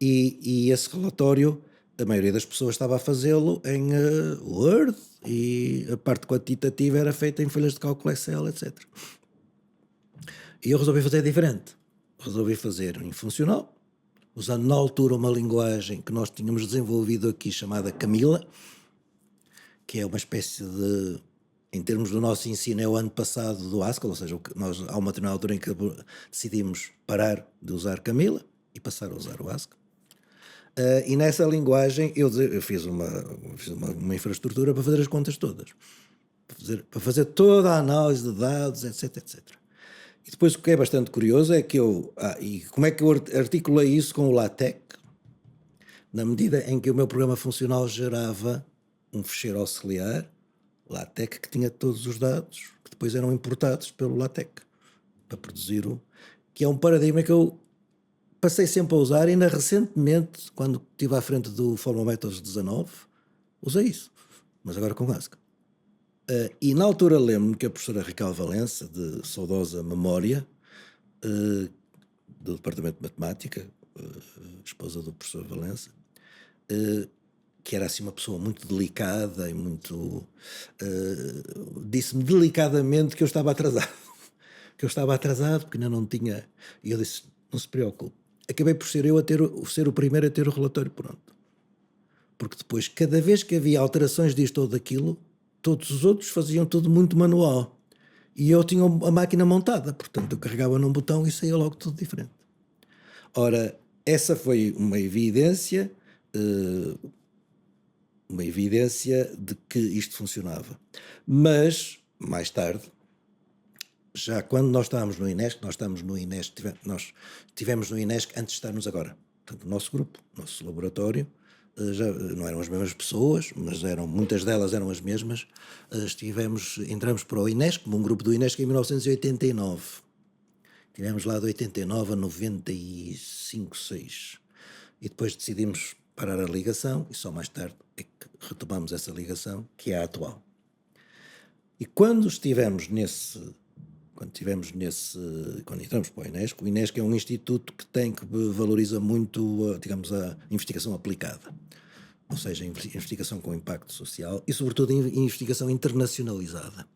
e esse relatório, a maioria das pessoas estava a fazê-lo em Word, e a parte quantitativa era feita em folhas de cálculo Excel, etc. E eu resolvi fazer diferente. Resolvi fazer em funcional, usando na altura uma linguagem que nós tínhamos desenvolvido aqui chamada Camila, que é uma espécie de, em termos do nosso ensino, é o ano passado do Haskell, ou seja, há uma determinada altura em que decidimos parar de usar Camila e passar a usar o Haskell. E nessa linguagem eu fiz uma infraestrutura para fazer as contas todas, para fazer toda a análise de dados, etc, etc. E depois o que é bastante curioso é que e como é que eu articulei isso com o LaTeX? Na medida em que o meu programa funcional gerava um ficheiro auxiliar, LaTeX, que tinha todos os dados, que depois eram importados pelo LaTeX, para produzir que é um paradigma que eu passei sempre a usar, e ainda recentemente, quando estive à frente do Formal Methods 19, usei isso, mas agora com Haskell. E na altura lembro-me que a professora Raquel Valença, de saudosa memória, do Departamento de Matemática, esposa do professor Valença, que era assim uma pessoa muito delicada e muito... disse-me delicadamente que eu estava atrasado. Porque ainda não tinha... E eu disse, não se preocupe. Acabei por ser eu ser o primeiro a ter o relatório pronto. Porque depois, cada vez que havia alterações disto ou daquilo, todos os outros faziam tudo muito manual. E eu tinha a máquina montada, portanto eu carregava num botão e saía logo tudo diferente. Ora, essa foi uma evidência de que isto funcionava. Mas, mais tarde, já quando nós estávamos no INESC, nós estivemos no INESC antes de estarmos agora. Portanto, o nosso grupo, o nosso laboratório, já não eram as mesmas pessoas, mas muitas delas eram as mesmas. Entramos para o INESC, como um grupo do INESC, em 1989. Estivemos lá de 89 a 95, 6. E depois decidimos parar a ligação, e só mais tarde é que retomamos essa ligação, que é a atual. E quando entramos para o INESC é um instituto que valoriza muito, digamos, a investigação aplicada, ou seja, investigação com impacto social e, sobretudo, investigação internacionalizada.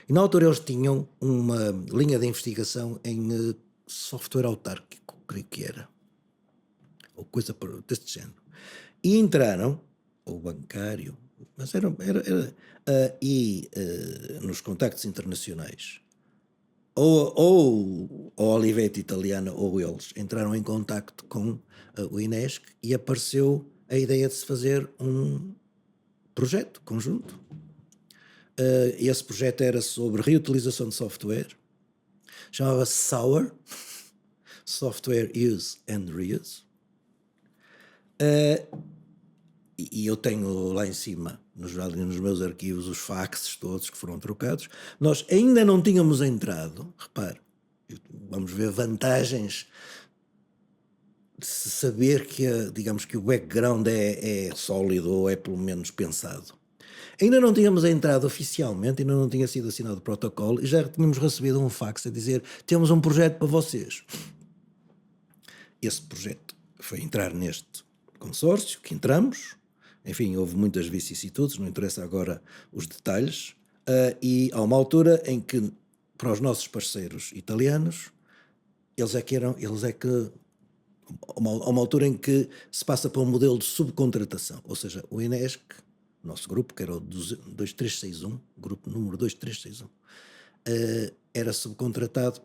E na altura eles tinham uma linha de investigação em software autárquico, creio que era, ou coisa deste género. E entraram, ou bancário, mas nos contactos internacionais, ou a Olivetti italiana ou eles entraram em contacto com o INESC e apareceu a ideia de se fazer um projeto conjunto. Esse projeto era sobre reutilização de software, chamava-se SOUR, Software Use and Reuse. E eu tenho lá em cima, nos meus arquivos, os faxes todos que foram trocados. Nós ainda não tínhamos entrado, repare, vamos ver vantagens de se saber que, digamos, que o background é sólido ou é pelo menos pensado. Ainda não tínhamos entrado oficialmente, ainda não tinha sido assinado o protocolo e já tínhamos recebido um fax a dizer: temos um projeto para vocês. Esse projeto foi entrar neste consórcio, que entramos. Enfim, houve muitas vicissitudes, não interessa agora os detalhes, e há uma altura em que, para os nossos parceiros italianos, há uma altura em que se passa para um modelo de subcontratação, ou seja, o INESC, nosso grupo, que era o 2361, grupo número 2361, era subcontratado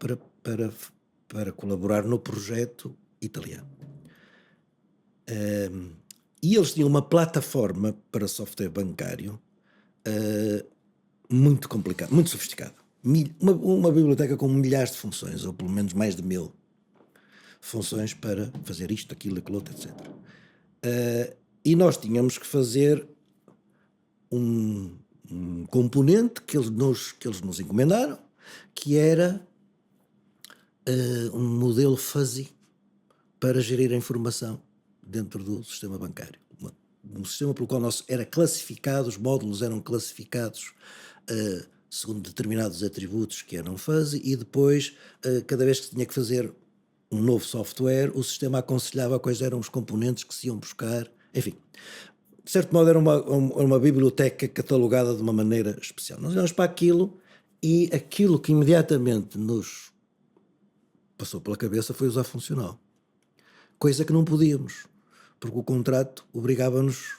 para colaborar no projeto italiano. E eles tinham uma plataforma para software bancário muito complicado, muito sofisticado. Uma biblioteca com milhares de funções, ou pelo menos mais de 1000 funções para fazer isto, aquilo, aquilo outro, etc. E nós tínhamos que fazer um componente que eles nos encomendaram, que era um modelo fuzzy para gerir a informação dentro do sistema bancário. Um sistema pelo qual era classificado, os módulos eram classificados segundo determinados atributos que eram fuzzy, e depois, cada vez que tinha que fazer um novo software, o sistema aconselhava quais eram os componentes que se iam buscar, enfim. De certo modo era uma biblioteca catalogada de uma maneira especial. Nós olhamos para aquilo e aquilo que imediatamente nos passou pela cabeça foi usar funcional. Coisa que não podíamos, porque o contrato obrigava-nos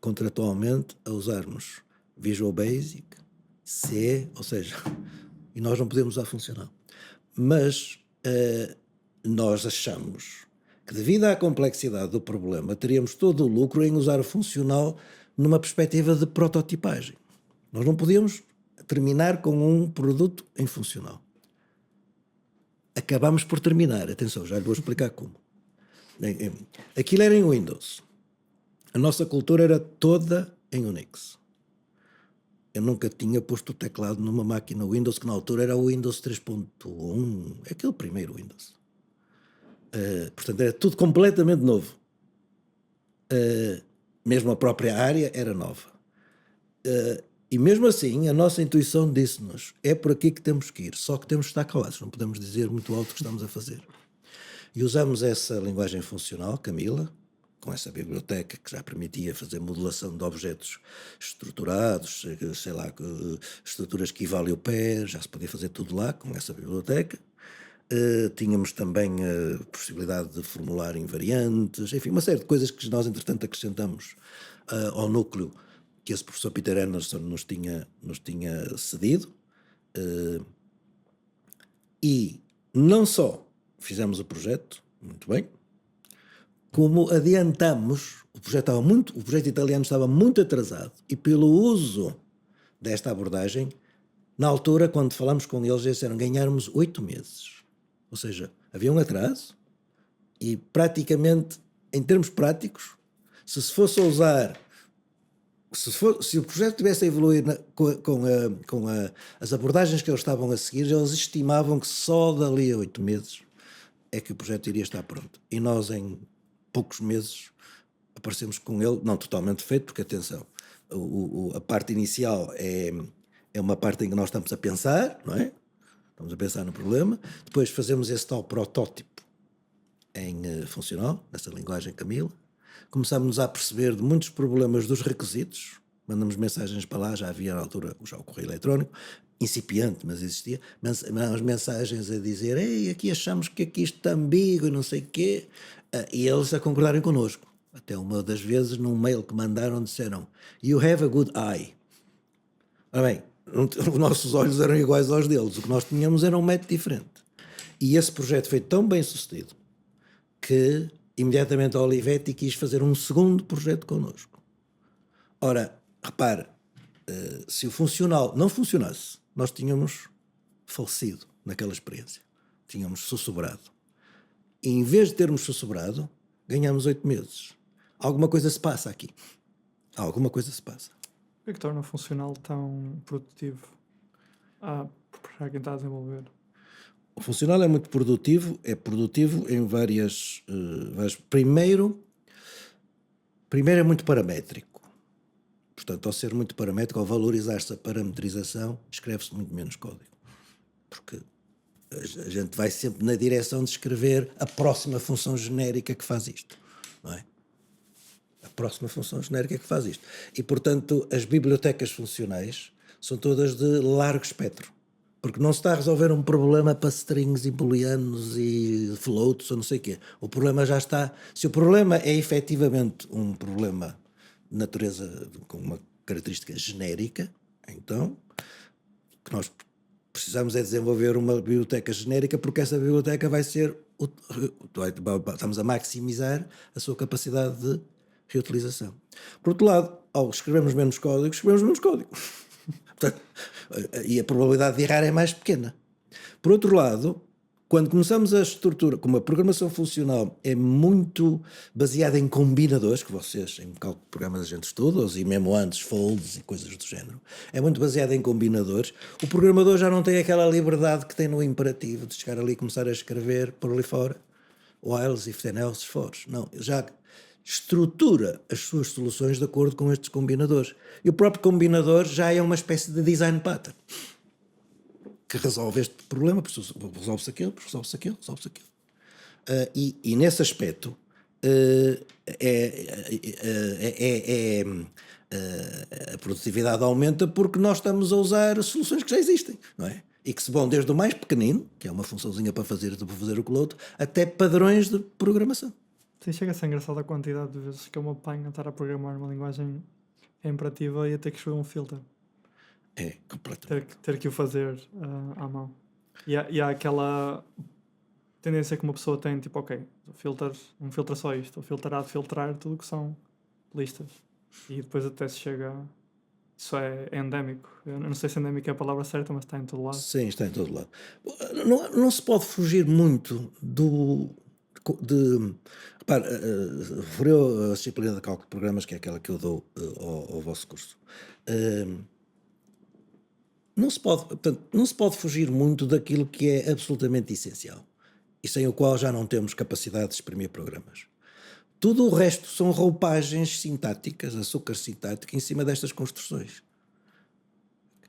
contratualmente a usarmos Visual Basic, C, ou seja, e nós não podemos usar funcional. Mas nós achamos que, devido à complexidade do problema, teríamos todo o lucro em usar o funcional numa perspectiva de prototipagem. Nós não podíamos terminar com um produto em funcional. Acabámos por terminar, atenção, já lhe vou explicar como. Aquilo era em Windows. A nossa cultura era toda em Unix. Eu nunca tinha posto o teclado numa máquina Windows, que na altura era o Windows 3.1, aquele primeiro Windows. Portanto, era tudo completamente novo. Mesmo a própria área era nova. E mesmo assim, a nossa intuição disse-nos, é por aqui que temos que ir, só que temos que estar calados, não podemos dizer muito alto o que estamos a fazer. E usamos essa linguagem funcional, Camila, com essa biblioteca que já permitia fazer modelação de objetos estruturados, sei lá, estruturas que evalem o pé, já se podia fazer tudo lá com essa biblioteca. Tínhamos também a possibilidade de formular invariantes, enfim, uma série de coisas que nós, entretanto, acrescentamos ao núcleo que esse professor Peter Anderson nos tinha cedido. E não só fizemos o projeto, muito bem, como adiantamos, o projeto italiano estava muito atrasado, e pelo uso desta abordagem, na altura, quando falamos com eles disseram ganharmos 8 meses. Ou seja, havia um atraso e praticamente, em termos práticos, se fosse a usar, se o projeto tivesse a evoluir com as abordagens que eles estavam a seguir, eles estimavam que só dali a 8 meses é que o projeto iria estar pronto. E nós, em poucos meses, aparecemos com ele, não totalmente feito, porque, atenção, a parte inicial é uma parte em que nós estamos a pensar, não é? Estamos a pensar no problema. Depois fazemos esse tal protótipo em funcional, nessa linguagem Camila. Começámos a perceber de muitos problemas dos requisitos. Mandamos mensagens para lá, já havia na altura já o correio eletrónico, incipiente, mas existia. As mensagens a dizer, ei, aqui achamos que aqui está ambíguo e não sei o quê. E eles a concordarem connosco. Até uma das vezes, num mail que mandaram, disseram, you have a good eye. Ora bem, os nossos olhos eram iguais aos deles, o que nós tínhamos era um método diferente. E esse projeto foi tão bem sucedido que imediatamente a Olivetti quis fazer um segundo projeto connosco. Ora, repare, se o funcional não funcionasse, nós tínhamos falecido naquela experiência, tínhamos sussurrado. E em vez de termos sussurrado, ganhamos 8 meses. Alguma coisa se passa aqui. Alguma coisa se passa. O que é que torna o funcional tão produtivo para quem está a desenvolver? O funcional é muito produtivo, em várias... Primeiro é muito paramétrico. Portanto, ao ser muito paramétrico, ao valorizar-se a parametrização, escreve-se muito menos código. Porque a gente vai sempre na direção de escrever a próxima função genérica que faz isto, não é? A próxima função genérica que faz isto. E, portanto, as bibliotecas funcionais são todas de largo espectro. Porque não se está a resolver um problema para strings e booleanos e floats ou não sei o quê. O problema já está... Se o problema é efetivamente um problema de natureza com uma característica genérica, então o que nós precisamos é desenvolver uma biblioteca genérica, porque essa biblioteca vai ser... Estamos a maximizar a sua capacidade de reutilização. Por outro lado, ao escrevermos menos código, escrevemos menos código. Portanto, Portanto, e a probabilidade de errar é mais pequena. Por outro lado, quando começamos a estrutura, como a programação funcional é muito baseada em combinadores, que vocês em cálculo de programas a gente estuda, e mesmo antes, folds e coisas do género, é muito baseada em combinadores, o programador já não tem aquela liberdade que tem no imperativo, de chegar ali e começar a escrever por ali fora, whiles, if then else, fores. Não, ele já estrutura as suas soluções de acordo com estes combinadores. E o próprio combinador já é uma espécie de design pattern que resolve este problema, resolve-se aquilo, resolve-se aquilo, resolve-se aquilo. E nesse aspecto a produtividade aumenta porque nós estamos a usar soluções que já existem, não é? E que se vão desde o mais pequenino, que é uma funçãozinha para fazer o que o outro, até padrões de programação. Sim, chega a ser engraçado a quantidade de vezes que eu me apanho a estar a programar uma linguagem imperativa e a ter que escrever um filter. É, completamente. Ter que o fazer à mão. E há aquela tendência que uma pessoa tem, tipo, ok, um filtra só isto, o filtrar há de filtrar tudo que são listas. E depois até se chega. Isso é endémico. Eu não sei se endémico é a palavra certa, mas está em todo lado. Sim, está em todo lado. Não se pode fugir muito repare, referiu a disciplina de cálculo de programas, que é aquela que eu dou ao vosso curso. Portanto, não se pode fugir muito daquilo que é absolutamente essencial e sem o qual já não temos capacidade de exprimir programas. Tudo o resto são roupagens sintáticas, açúcar sintático em cima destas construções.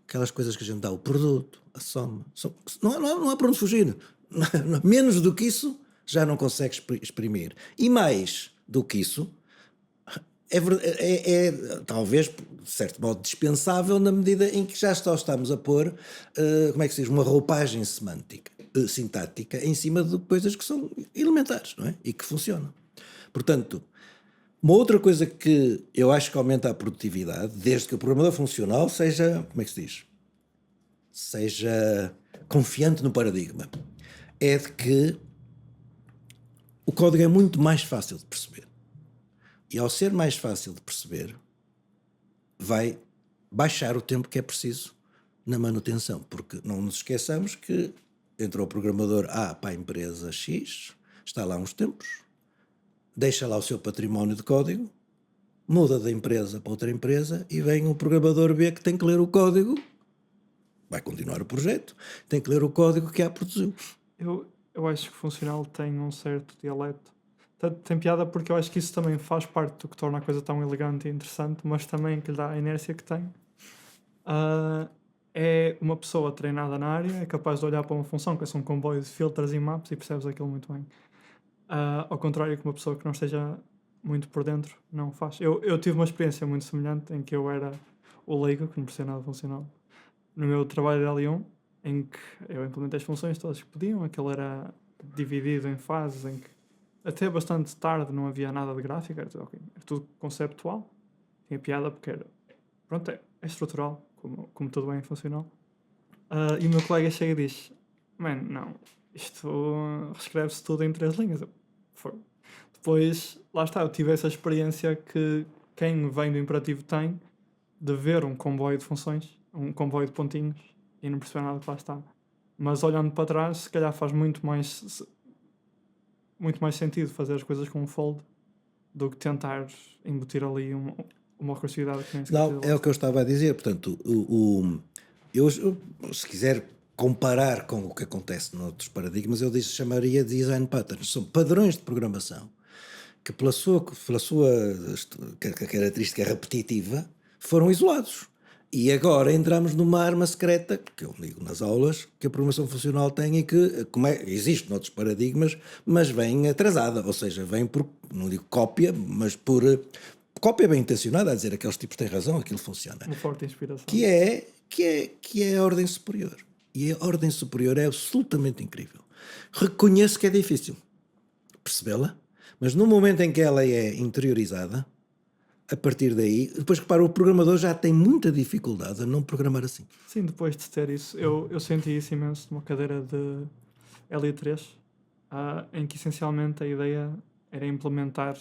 Aquelas coisas que a gente dá, o produto, a soma. Não há para onde fugir. Menos do que isso já não consegue exprimir. E mais do que isso, é talvez, de certo modo, dispensável na medida em que já estamos a pôr, como é que se diz, uma roupagem sintática em cima de coisas que são elementares, não é? E que funcionam. Portanto, uma outra coisa que eu acho que aumenta a produtividade, desde que o programador funcional seja, como é que se diz? Seja confiante no paradigma, é de que o código é muito mais fácil de perceber. E ao ser mais fácil de perceber, vai baixar o tempo que é preciso na manutenção, porque não nos esqueçamos que entrou o programador A para a empresa X, está lá uns tempos, deixa lá o seu património de código, muda da empresa para outra empresa e vem o programador B que tem que ler o código, vai continuar o projeto, tem que ler o código que a produziu. Eu acho que funcional tem um certo dialeto. Tem piada porque eu acho que isso também faz parte do que torna a coisa tão elegante e interessante, mas também que lhe dá a inércia que tem. É uma pessoa treinada na área, é capaz de olhar para uma função que é um comboio de filtros e maps e percebes aquilo muito bem. Ao contrário que uma pessoa que não esteja muito por dentro não faz. Eu tive uma experiência muito semelhante em que eu era o leigo, que não percebia nada funcional, no meu trabalho de L1, em que eu implementei as funções todas que podiam, aquilo era dividido em fases em que até bastante tarde não havia nada de gráfica, era tudo conceptual, tinha piada porque era, pronto, é estrutural, como tudo bem funcional. E o meu colega chega e diz, não, isto reescreve-se tudo em 3 linhas. Depois, lá está, eu tive essa experiência que quem vem do imperativo tem de ver um comboio de funções, um comboio de pontinhos e não perceber nada que lá está. Mas olhando para trás, se calhar faz muito mais sentido fazer as coisas com um fold do que tentar embutir ali uma recursividade que nem sequer Não, é o que eu estava a dizer. Portanto, eu, se quiser comparar com o que acontece noutros paradigmas, eu chamaria de design patterns. São padrões de programação que pela sua característica repetitiva foram isolados. E agora entramos numa arma secreta, que eu digo nas aulas, que a programação funcional tem e que existe noutros paradigmas, mas vem atrasada, ou seja, vem por, não digo cópia, mas por cópia bem intencionada, a dizer aqueles tipos têm razão, aquilo funciona. Uma forte inspiração. Que é a ordem superior. E a ordem superior é absolutamente incrível. Reconheço que é difícil percebê-la, mas no momento em que ela é interiorizada, a partir daí, depois repara, o programador já tem muita dificuldade a não programar assim. Sim, depois de ter isso, eu senti isso imenso numa cadeira de LI3, em que essencialmente a ideia era implementar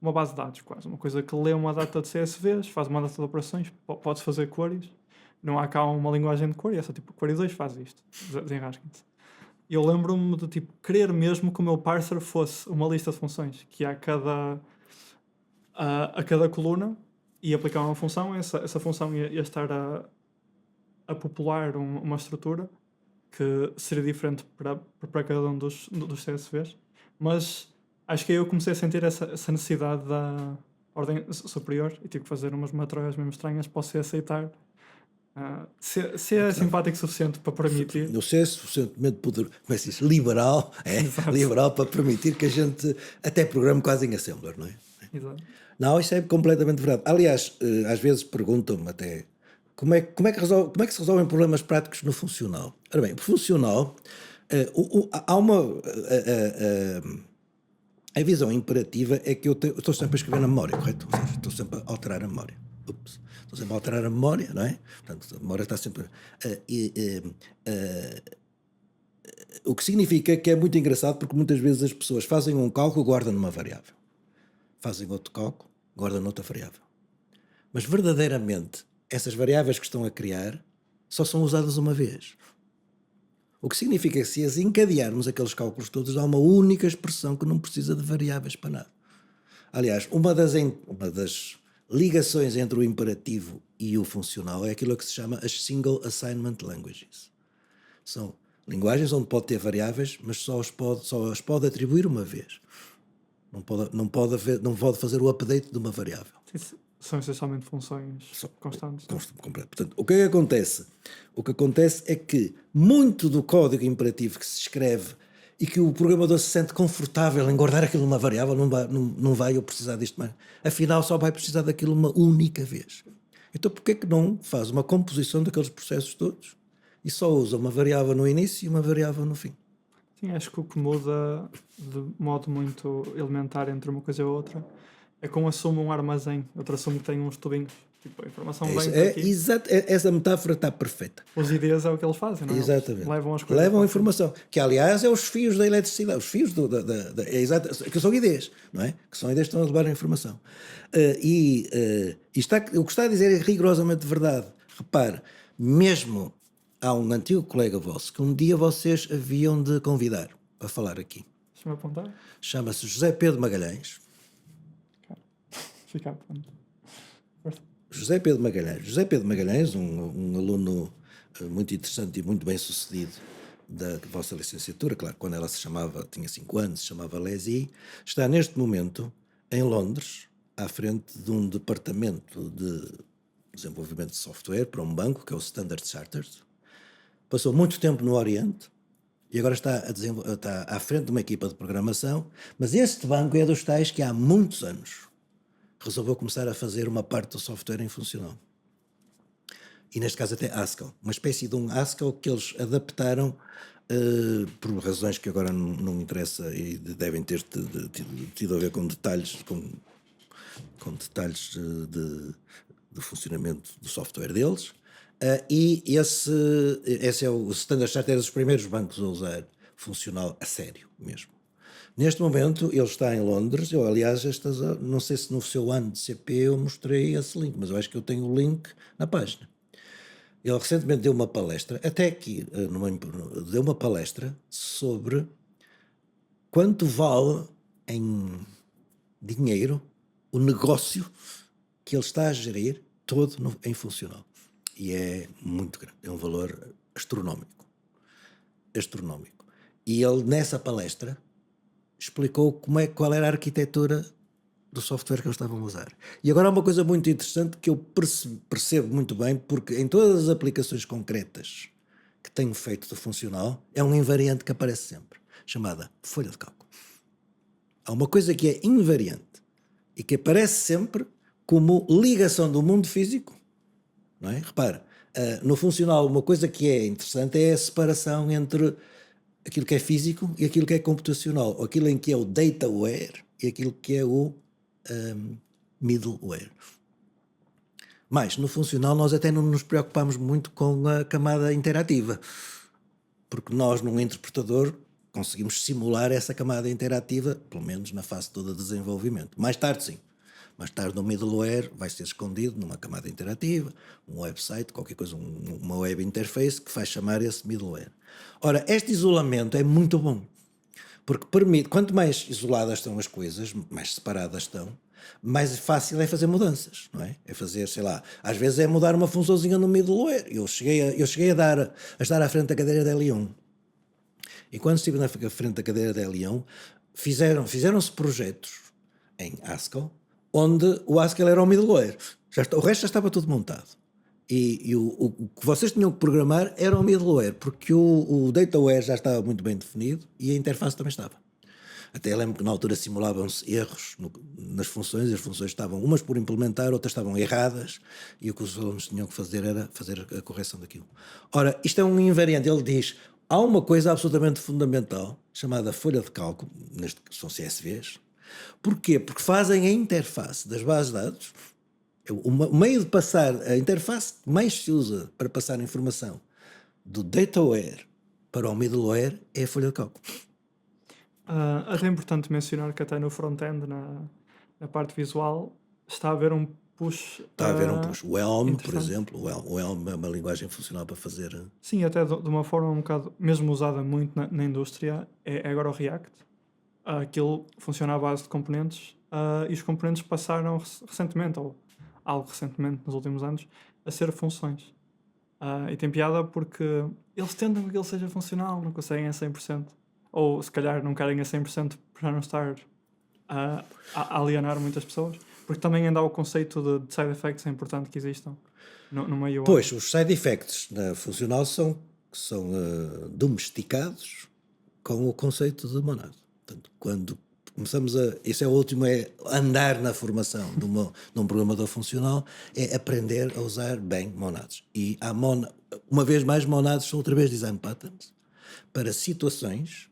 uma base de dados, quase, uma coisa que lê uma data de CSVs, faz uma data de operações, pode fazer queries, Não há cá uma linguagem de query, é só tipo, query 2 faz isto, desenrasquem-se. E eu lembro-me de tipo, querer mesmo que o meu parser fosse uma lista de funções, que a cada coluna ia aplicar uma função, essa função ia estar a popular uma estrutura que seria diferente para cada um dos CSVs, mas acho que aí eu comecei a sentir essa necessidade da ordem superior e tive que fazer umas matérias mesmo estranhas para você aceitar. Se é simpático o suficiente para permitir. Não sei se suficientemente poder, como é que se diz? Liberal, Exato. liberal para permitir que a gente até programe quase em Assembler, não é? Exato. Não, isso é completamente verdade. Aliás, às vezes perguntam-me até como é que se resolvem problemas práticos no funcional. Ora bem, o funcional, há uma. A visão imperativa é que eu estou sempre a escrever na memória, correto? Ou seja, estou sempre a alterar a memória. Estou sempre a alterar a memória, não é? Portanto, a memória está sempre. O que significa que é muito engraçado porque muitas vezes as pessoas fazem um cálculo e guardam numa variável. Fazem outro cálculo, guardam noutra variável. Mas verdadeiramente, essas variáveis que estão a criar só são usadas uma vez. O que significa que se as encadearmos aqueles cálculos todos, há uma única expressão que não precisa de variáveis para nada. Aliás, uma das ligações entre o imperativo e o funcional é aquilo que se chama as Single Assignment Languages. São linguagens onde pode ter variáveis, mas só as pode atribuir uma vez. Não pode fazer o update de uma variável. São essencialmente funções constantes. Portanto, o que é que acontece? O que acontece é que muito do código imperativo que se escreve e que o programador se sente confortável em guardar aquilo numa variável, não vai eu precisar disto mais. Afinal, só vai precisar daquilo uma única vez. Então, porquê que não faz uma composição daqueles processos todos e só usa uma variável no início e uma variável no fim? Sim, acho que o que muda de modo muito elementar entre uma coisa e outra é como assume um armazém, outro assume que tem uns tubinhos. Tipo, a informação vem daqui. Exato, essa metáfora está perfeita. Os IDs é o que eles fazem, não é? Exatamente. Levam as coisas. Levam a informação. Que, aliás, é os fios da eletricidade. Os fios que são IDs, não é? Que são IDs que estão a levar a informação. O que está a dizer é rigorosamente verdade. Repare, mesmo há um antigo colega vosso que um dia vocês haviam de convidar para falar aqui. Deixa-me apontar. Chama-se José Pedro Magalhães. Fica a ponto. José Pedro Magalhães, um aluno muito interessante e muito bem sucedido da vossa licenciatura, claro, quando ela tinha 5 anos, se chamava Lesi, está neste momento em Londres, à frente de um departamento de desenvolvimento de software para um banco, que é o Standard Chartered. Passou muito tempo no Oriente e agora está à frente de uma equipa de programação, mas este banco é dos tais que há muitos anos resolveu começar a fazer uma parte do software em funcional. E neste caso até Haskell. Uma espécie de um Haskell que eles adaptaram por razões que agora não interessa e devem ter tido a ver com detalhes, com detalhes de funcionamento do software deles. E esse é o Standard Chartered, dos primeiros bancos a usar funcional a sério mesmo. Neste momento ele está em Londres. Eu, aliás, não sei se no seu ano de CP eu mostrei esse link, mas eu acho que eu tenho o link na página. Ele recentemente deu uma palestra, até aqui, deu uma palestra sobre quanto vale em dinheiro o negócio que ele está a gerir todo em funcional. E é muito grande, é um valor astronómico. E ele, nessa palestra, explicou qual era a arquitetura do software que eles estavam a usar. E agora há uma coisa muito interessante que eu percebo muito bem, porque em todas as aplicações concretas que tenho feito do funcional, é um invariante que aparece sempre, chamada folha de cálculo. Há uma coisa que é invariante e que aparece sempre como ligação do mundo físico, não é? Repara, no funcional uma coisa que é interessante é a separação entre aquilo que é físico e aquilo que é computacional, aquilo em que é o dataware e aquilo que é o middleware. Mas no funcional nós até não nos preocupamos muito com a camada interativa, porque nós num interpretador conseguimos simular essa camada interativa, pelo menos na fase toda de desenvolvimento. Mais tarde sim, Mais tarde, o middleware vai ser escondido numa camada interativa, um website, qualquer coisa, uma web interface que faz chamar esse middleware. Ora, este isolamento é muito bom, porque permite, quanto mais isoladas estão as coisas, mais separadas estão, mais fácil é fazer mudanças, não é? É fazer, sei lá, às vezes é mudar uma funçãozinha no middleware. Eu cheguei a estar à frente da cadeira da L1. E quando estive na frente da cadeira da L1, fizeram-se projetos em Haskell, onde o Haskell era o middleware. O resto já estava tudo montado. E o que vocês tinham que programar era o middleware, porque o dataware já estava muito bem definido e a interface também estava. Até lembro que na altura simulavam-se erros nas funções, e as funções estavam umas por implementar, outras estavam erradas, e o que os alunos tinham que fazer era fazer a correção daquilo. Ora, isto é um invariante, ele diz, há uma coisa absolutamente fundamental, chamada folha de cálculo, neste são CSVs. Porquê? Porque fazem a interface das bases de dados, o meio de passar, a interface que mais se usa para passar a informação do dataware para o middleware é a folha de cálculo. Até é importante mencionar que até no front-end, na parte visual, está a haver um push. Está a haver um push. O Elm, por interessante. exemplo, o Elm é uma linguagem funcional para fazer. Sim, até de uma forma um bocado, mesmo usada muito na indústria, é agora o React. Aquilo funciona à base de componentes e os componentes passaram recentemente, ou algo recentemente nos últimos anos, a ser funções. E tem piada porque eles tentam que aquilo seja funcional, não conseguem a 100%. Ou se calhar não querem a 100% por já não estar a alienar muitas pessoas. Porque também ainda há o conceito de side effects, é importante que existam no meio. Pois, os side effects na funcional são domesticados com o conceito de monad. Portanto, quando começamos esse é o último, é andar na formação de um programador funcional, é aprender a usar bem monads. E uma vez mais, monads são outra vez design patterns para situações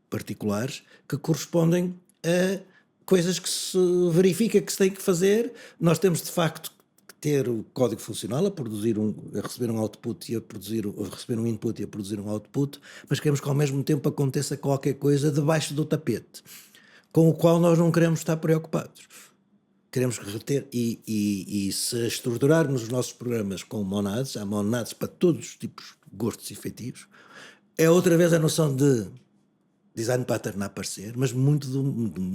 particulares que correspondem a coisas que se verifica que se tem que fazer. Nós temos de facto que ter o código funcional a receber um output e a receber um input e a produzir um output, mas queremos que ao mesmo tempo aconteça qualquer coisa debaixo do tapete, com o qual nós não queremos estar preocupados. Queremos reter e se estruturarmos os nossos programas com monads, há monads para todos os tipos de gostos e feitios, é outra vez a noção de design pattern a aparecer, mas muito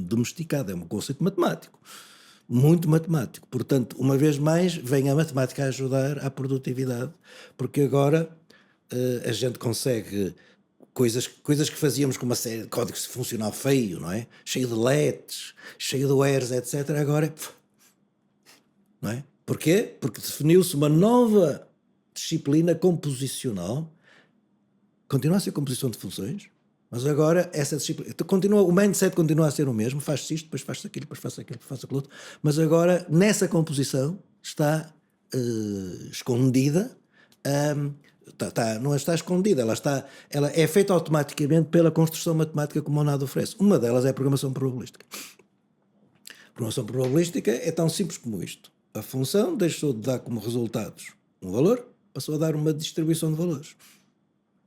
domesticado, é um conceito matemático, muito matemático. Portanto, uma vez mais, vem a matemática a ajudar à produtividade, porque agora a gente consegue coisas que fazíamos com uma série de códigos funcional feio, não é? Cheio de lets, cheio de wheres, etc. Agora, não é? Porquê? Porque definiu-se uma nova disciplina composicional, continua a ser composição de funções, mas agora essa disciplina o mindset continua a ser o mesmo, faz-se isto, depois faz-se aquilo, depois faz aquilo, depois faz aquilo outro, mas agora nessa composição está escondida, não está escondida, ela é feita automaticamente pela construção matemática que o Monad oferece. Uma delas é a programação probabilística. A programação probabilística é tão simples como isto. A função deixou de dar como resultados um valor, passou a dar uma distribuição de valores.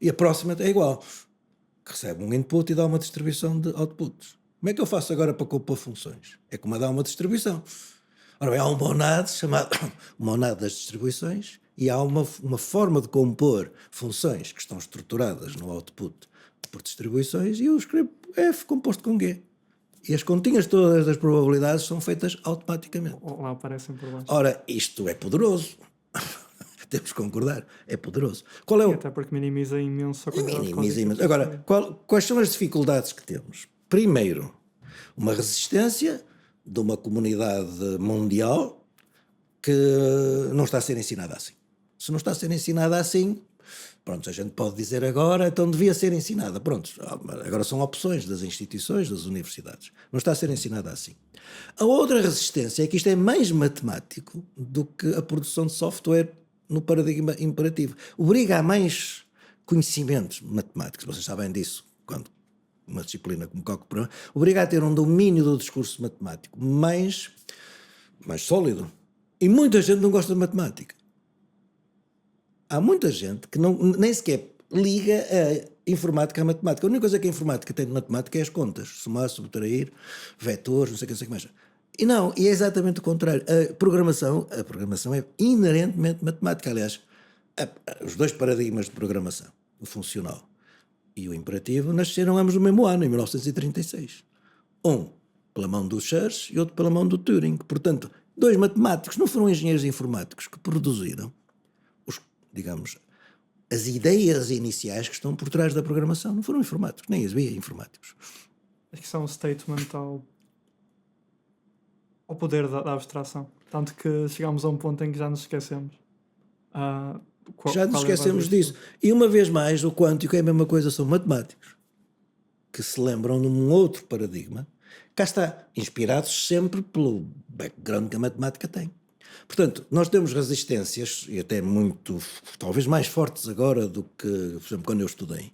E a próxima é igual. Recebe um input e dá uma distribuição de outputs. Como é que eu faço agora para compor funções? É como a dar uma distribuição. Ora bem, há um monad chamado monad das distribuições e há uma forma de compor funções que estão estruturadas no output por distribuições e eu escrevo F composto com G. E as continhas todas das probabilidades são feitas automaticamente. Lá aparecem por baixo. Ora, isto é poderoso. Temos que concordar, é poderoso. Qual é Até porque minimiza imenso a quantidade de código. Agora, quais são as dificuldades que temos? Primeiro, uma resistência de uma comunidade mundial que não está a ser ensinada assim. Se não está a ser ensinada assim, pronto, a gente pode dizer agora, então devia ser ensinada. Pronto, agora são opções das instituições, das universidades. Não está a ser ensinada assim. A outra resistência é que isto é mais matemático do que a produção de software no paradigma imperativo. Obriga a mais conhecimentos matemáticos, vocês sabem disso, quando uma disciplina como cálculo programa, obriga a ter um domínio do discurso matemático mais sólido. E muita gente não gosta de matemática. Há muita gente que nem sequer liga a informática à matemática. A única coisa que a informática tem de matemática é as contas. Somar, subtrair, vetores, não sei o que mais. E não, e é exatamente o contrário. A programação é inerentemente matemática. Aliás, os dois paradigmas de programação, o funcional e o imperativo, nasceram ambos no mesmo ano, em 1936. Um pela mão do Church e outro pela mão do Turing. Portanto, dois matemáticos, não foram engenheiros informáticos que produziram, digamos, as ideias iniciais que estão por trás da programação. Não foram informáticos, nem havia informáticos. Acho que isso é um statement ao poder da abstração. Tanto que chegámos a um ponto em que já nos esquecemos. Já nos Qual é a base esquecemos disto disso. E uma vez mais, o quântico é a mesma coisa, são matemáticos que se lembram de um outro paradigma, cá está, inspirados sempre pelo background que a matemática tem. Portanto, nós temos resistências, e até muito, talvez mais fortes agora do que, por exemplo, quando eu estudei,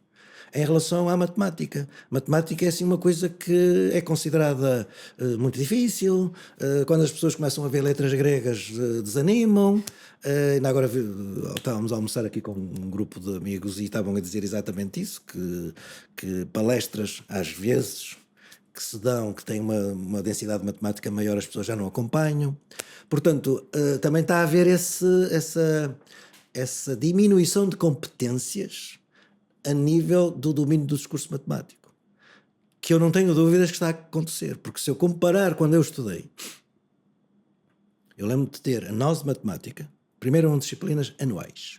em relação à matemática. Matemática é assim uma coisa que é considerada muito difícil. Quando as pessoas começam a ver letras gregas, desanimam. Ainda agora estávamos a almoçar aqui com um grupo de amigos e estavam a dizer exatamente isso, que palestras, às vezes, que se dão, que têm uma densidade matemática maior, as pessoas já não acompanham. Portanto, também está a haver essa diminuição de competências a nível do domínio do discurso matemático, que eu não tenho dúvidas que está a acontecer, porque se eu comparar quando eu estudei, eu lembro de ter análise de matemática, primeiro eram disciplinas anuais,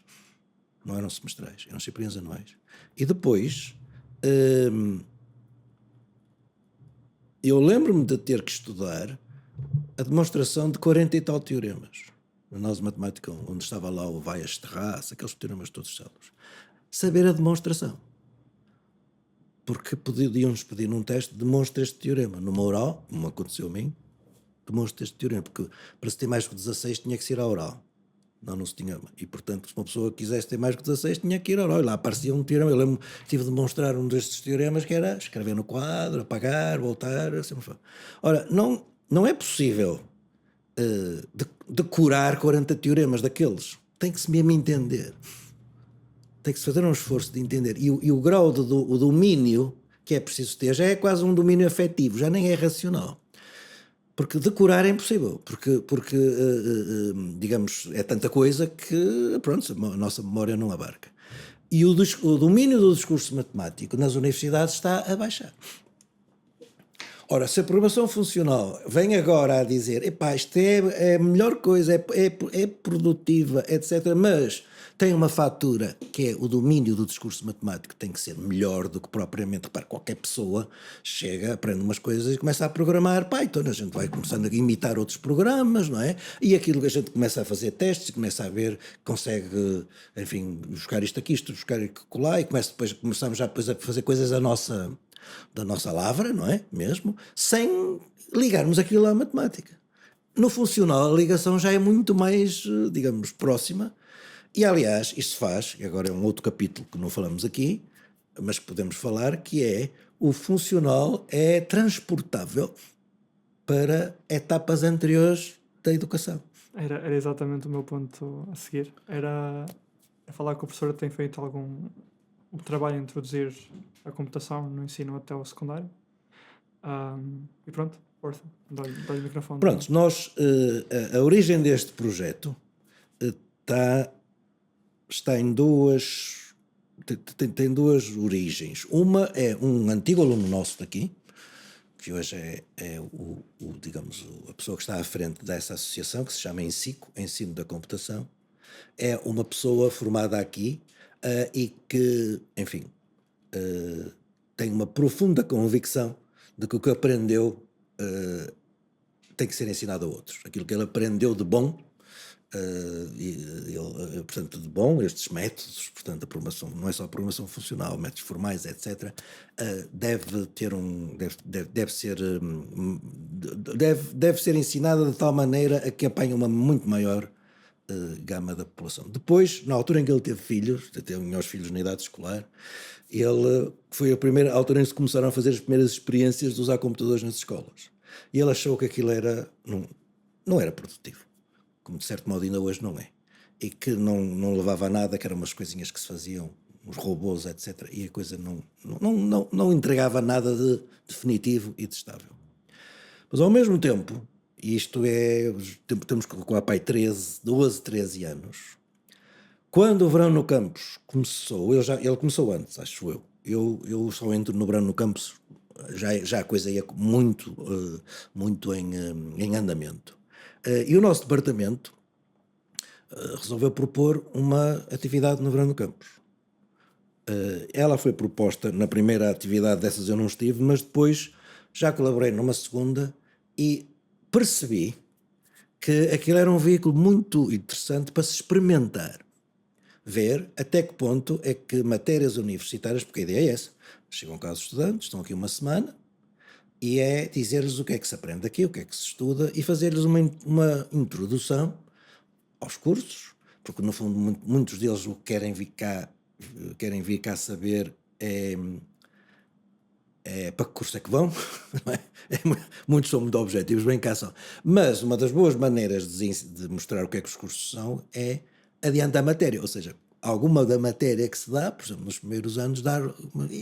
não eram semestrais, eram disciplinas anuais, e depois eu lembro-me de ter que estudar a demonstração de 40 e tal teoremas, na análise de matemática, onde estava lá o Weierstrass, aqueles teoremas todos células. Saber a demonstração. Porque podiam-nos pedir num teste, demonstra este teorema. Numa oral, como aconteceu a mim, demonstra este teorema. Porque para se ter mais que 16 tinha que ser à oral. Não se tinha. E portanto, se uma pessoa quisesse ter mais que 16, tinha que ir à oral. E lá aparecia um teorema. Eu lembro, tive de demonstrar um destes teoremas que era escrever no quadro, apagar, voltar, assim foi. Ora, não é possível decorar 40 teoremas daqueles. Tem que se mesmo entender. Tem que se fazer um esforço de entender. E o grau de o domínio que é preciso ter já é quase um domínio afetivo, já nem é racional. Porque decorar é impossível, porque digamos, é tanta coisa que, pronto, a nossa memória não abarca. E o domínio do discurso matemático nas universidades está a baixar. Ora, se a programação funcional vem agora a dizer, epá, isto é a melhor coisa, é produtiva, etc., mas tem uma fatura que é o domínio do discurso matemático, tem que ser melhor do que propriamente, repare, qualquer pessoa chega, aprende umas coisas e começa a programar Python, a gente vai começando a imitar outros programas, não é? E aquilo que a gente começa a fazer testes, começa a ver, consegue, enfim, buscar isto aqui, isto, buscar aquilo lá, e começamos já depois a fazer coisas da nossa lavra, não é? Mesmo, sem ligarmos aquilo à matemática. No funcional, a ligação já é muito mais, digamos, próxima. E, aliás, isto se faz, e agora é um outro capítulo que não falamos aqui, mas que podemos falar, que é o funcional é transportável para etapas anteriores da educação. Era exatamente o meu ponto a seguir. Era falar que o professor tem feito algum trabalho em introduzir a computação no ensino até o secundário. E pronto, força, dá-lhe o microfone. Pronto, nós, a origem deste projeto está em tem duas origens. Uma é um antigo aluno nosso daqui, que hoje é digamos, a pessoa que está à frente dessa associação, que se chama ENSICO, Ensino da Computação. É uma pessoa formada aqui e que, enfim, tem uma profunda convicção de que o que aprendeu tem que ser ensinado a outros. Aquilo que ele aprendeu de bom, portanto, de bom, estes métodos, portanto, a programação, não é só a programação funcional, métodos formais, etc., deve ser ensinada de tal maneira a que apanhe uma muito maior gama da população. Depois, na altura em que ele teve filhos, tinha os filhos na idade escolar, ele foi a primeira altura em que se começaram a fazer as primeiras experiências de usar computadores nas escolas. E ele achou que aquilo não era produtivo, como de certo modo ainda hoje não é, e que não levava a nada, que eram umas coisinhas que se faziam, uns robôs, etc., e a coisa não entregava nada de definitivo e de estável. Mas ao mesmo tempo, e isto é, temos com a pai 12, 13 anos. Quando o verão no campus começou, ele começou antes, acho eu. Eu só entro no verão no campus, já a coisa ia muito em andamento. E o nosso departamento resolveu propor uma atividade no verão no campus. Ela foi proposta na primeira atividade dessas, eu não estive, mas depois já colaborei numa segunda e percebi que aquilo era um veículo muito interessante para se experimentar, ver até que ponto é que matérias universitárias, porque a ideia é essa, chegam cá os estudantes, estão aqui uma semana, e é dizer-lhes o que é que se aprende aqui, o que é que se estuda, e fazer-lhes uma introdução aos cursos, porque no fundo muitos deles o que querem vir cá saber para que curso é que vão, não é? Muitos são muito objetivos, bem cá são. Mas uma das boas maneiras de mostrar o que é que os cursos são é adiantar a matéria, ou seja, alguma da matéria que se dá, por exemplo, nos primeiros anos,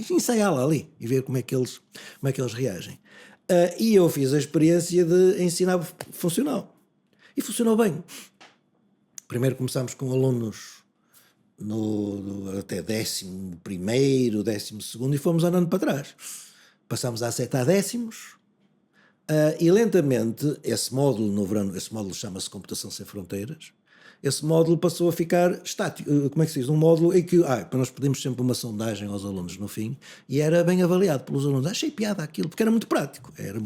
ensaiá-la ali e ver como é que eles reagem. E eu fiz a experiência de ensinar funcional. E funcionou bem. Primeiro começámos com alunos até 11º, 12º, e fomos andando para trás. Passámos a aceitar décimos, e lentamente esse módulo no verão, esse módulo chama-se Computação Sem Fronteiras, esse módulo passou a ficar estático, como é que se diz? Um módulo em que nós pedimos sempre uma sondagem aos alunos no fim, e era bem avaliado pelos alunos. Achei piada aquilo, porque era muito prático, era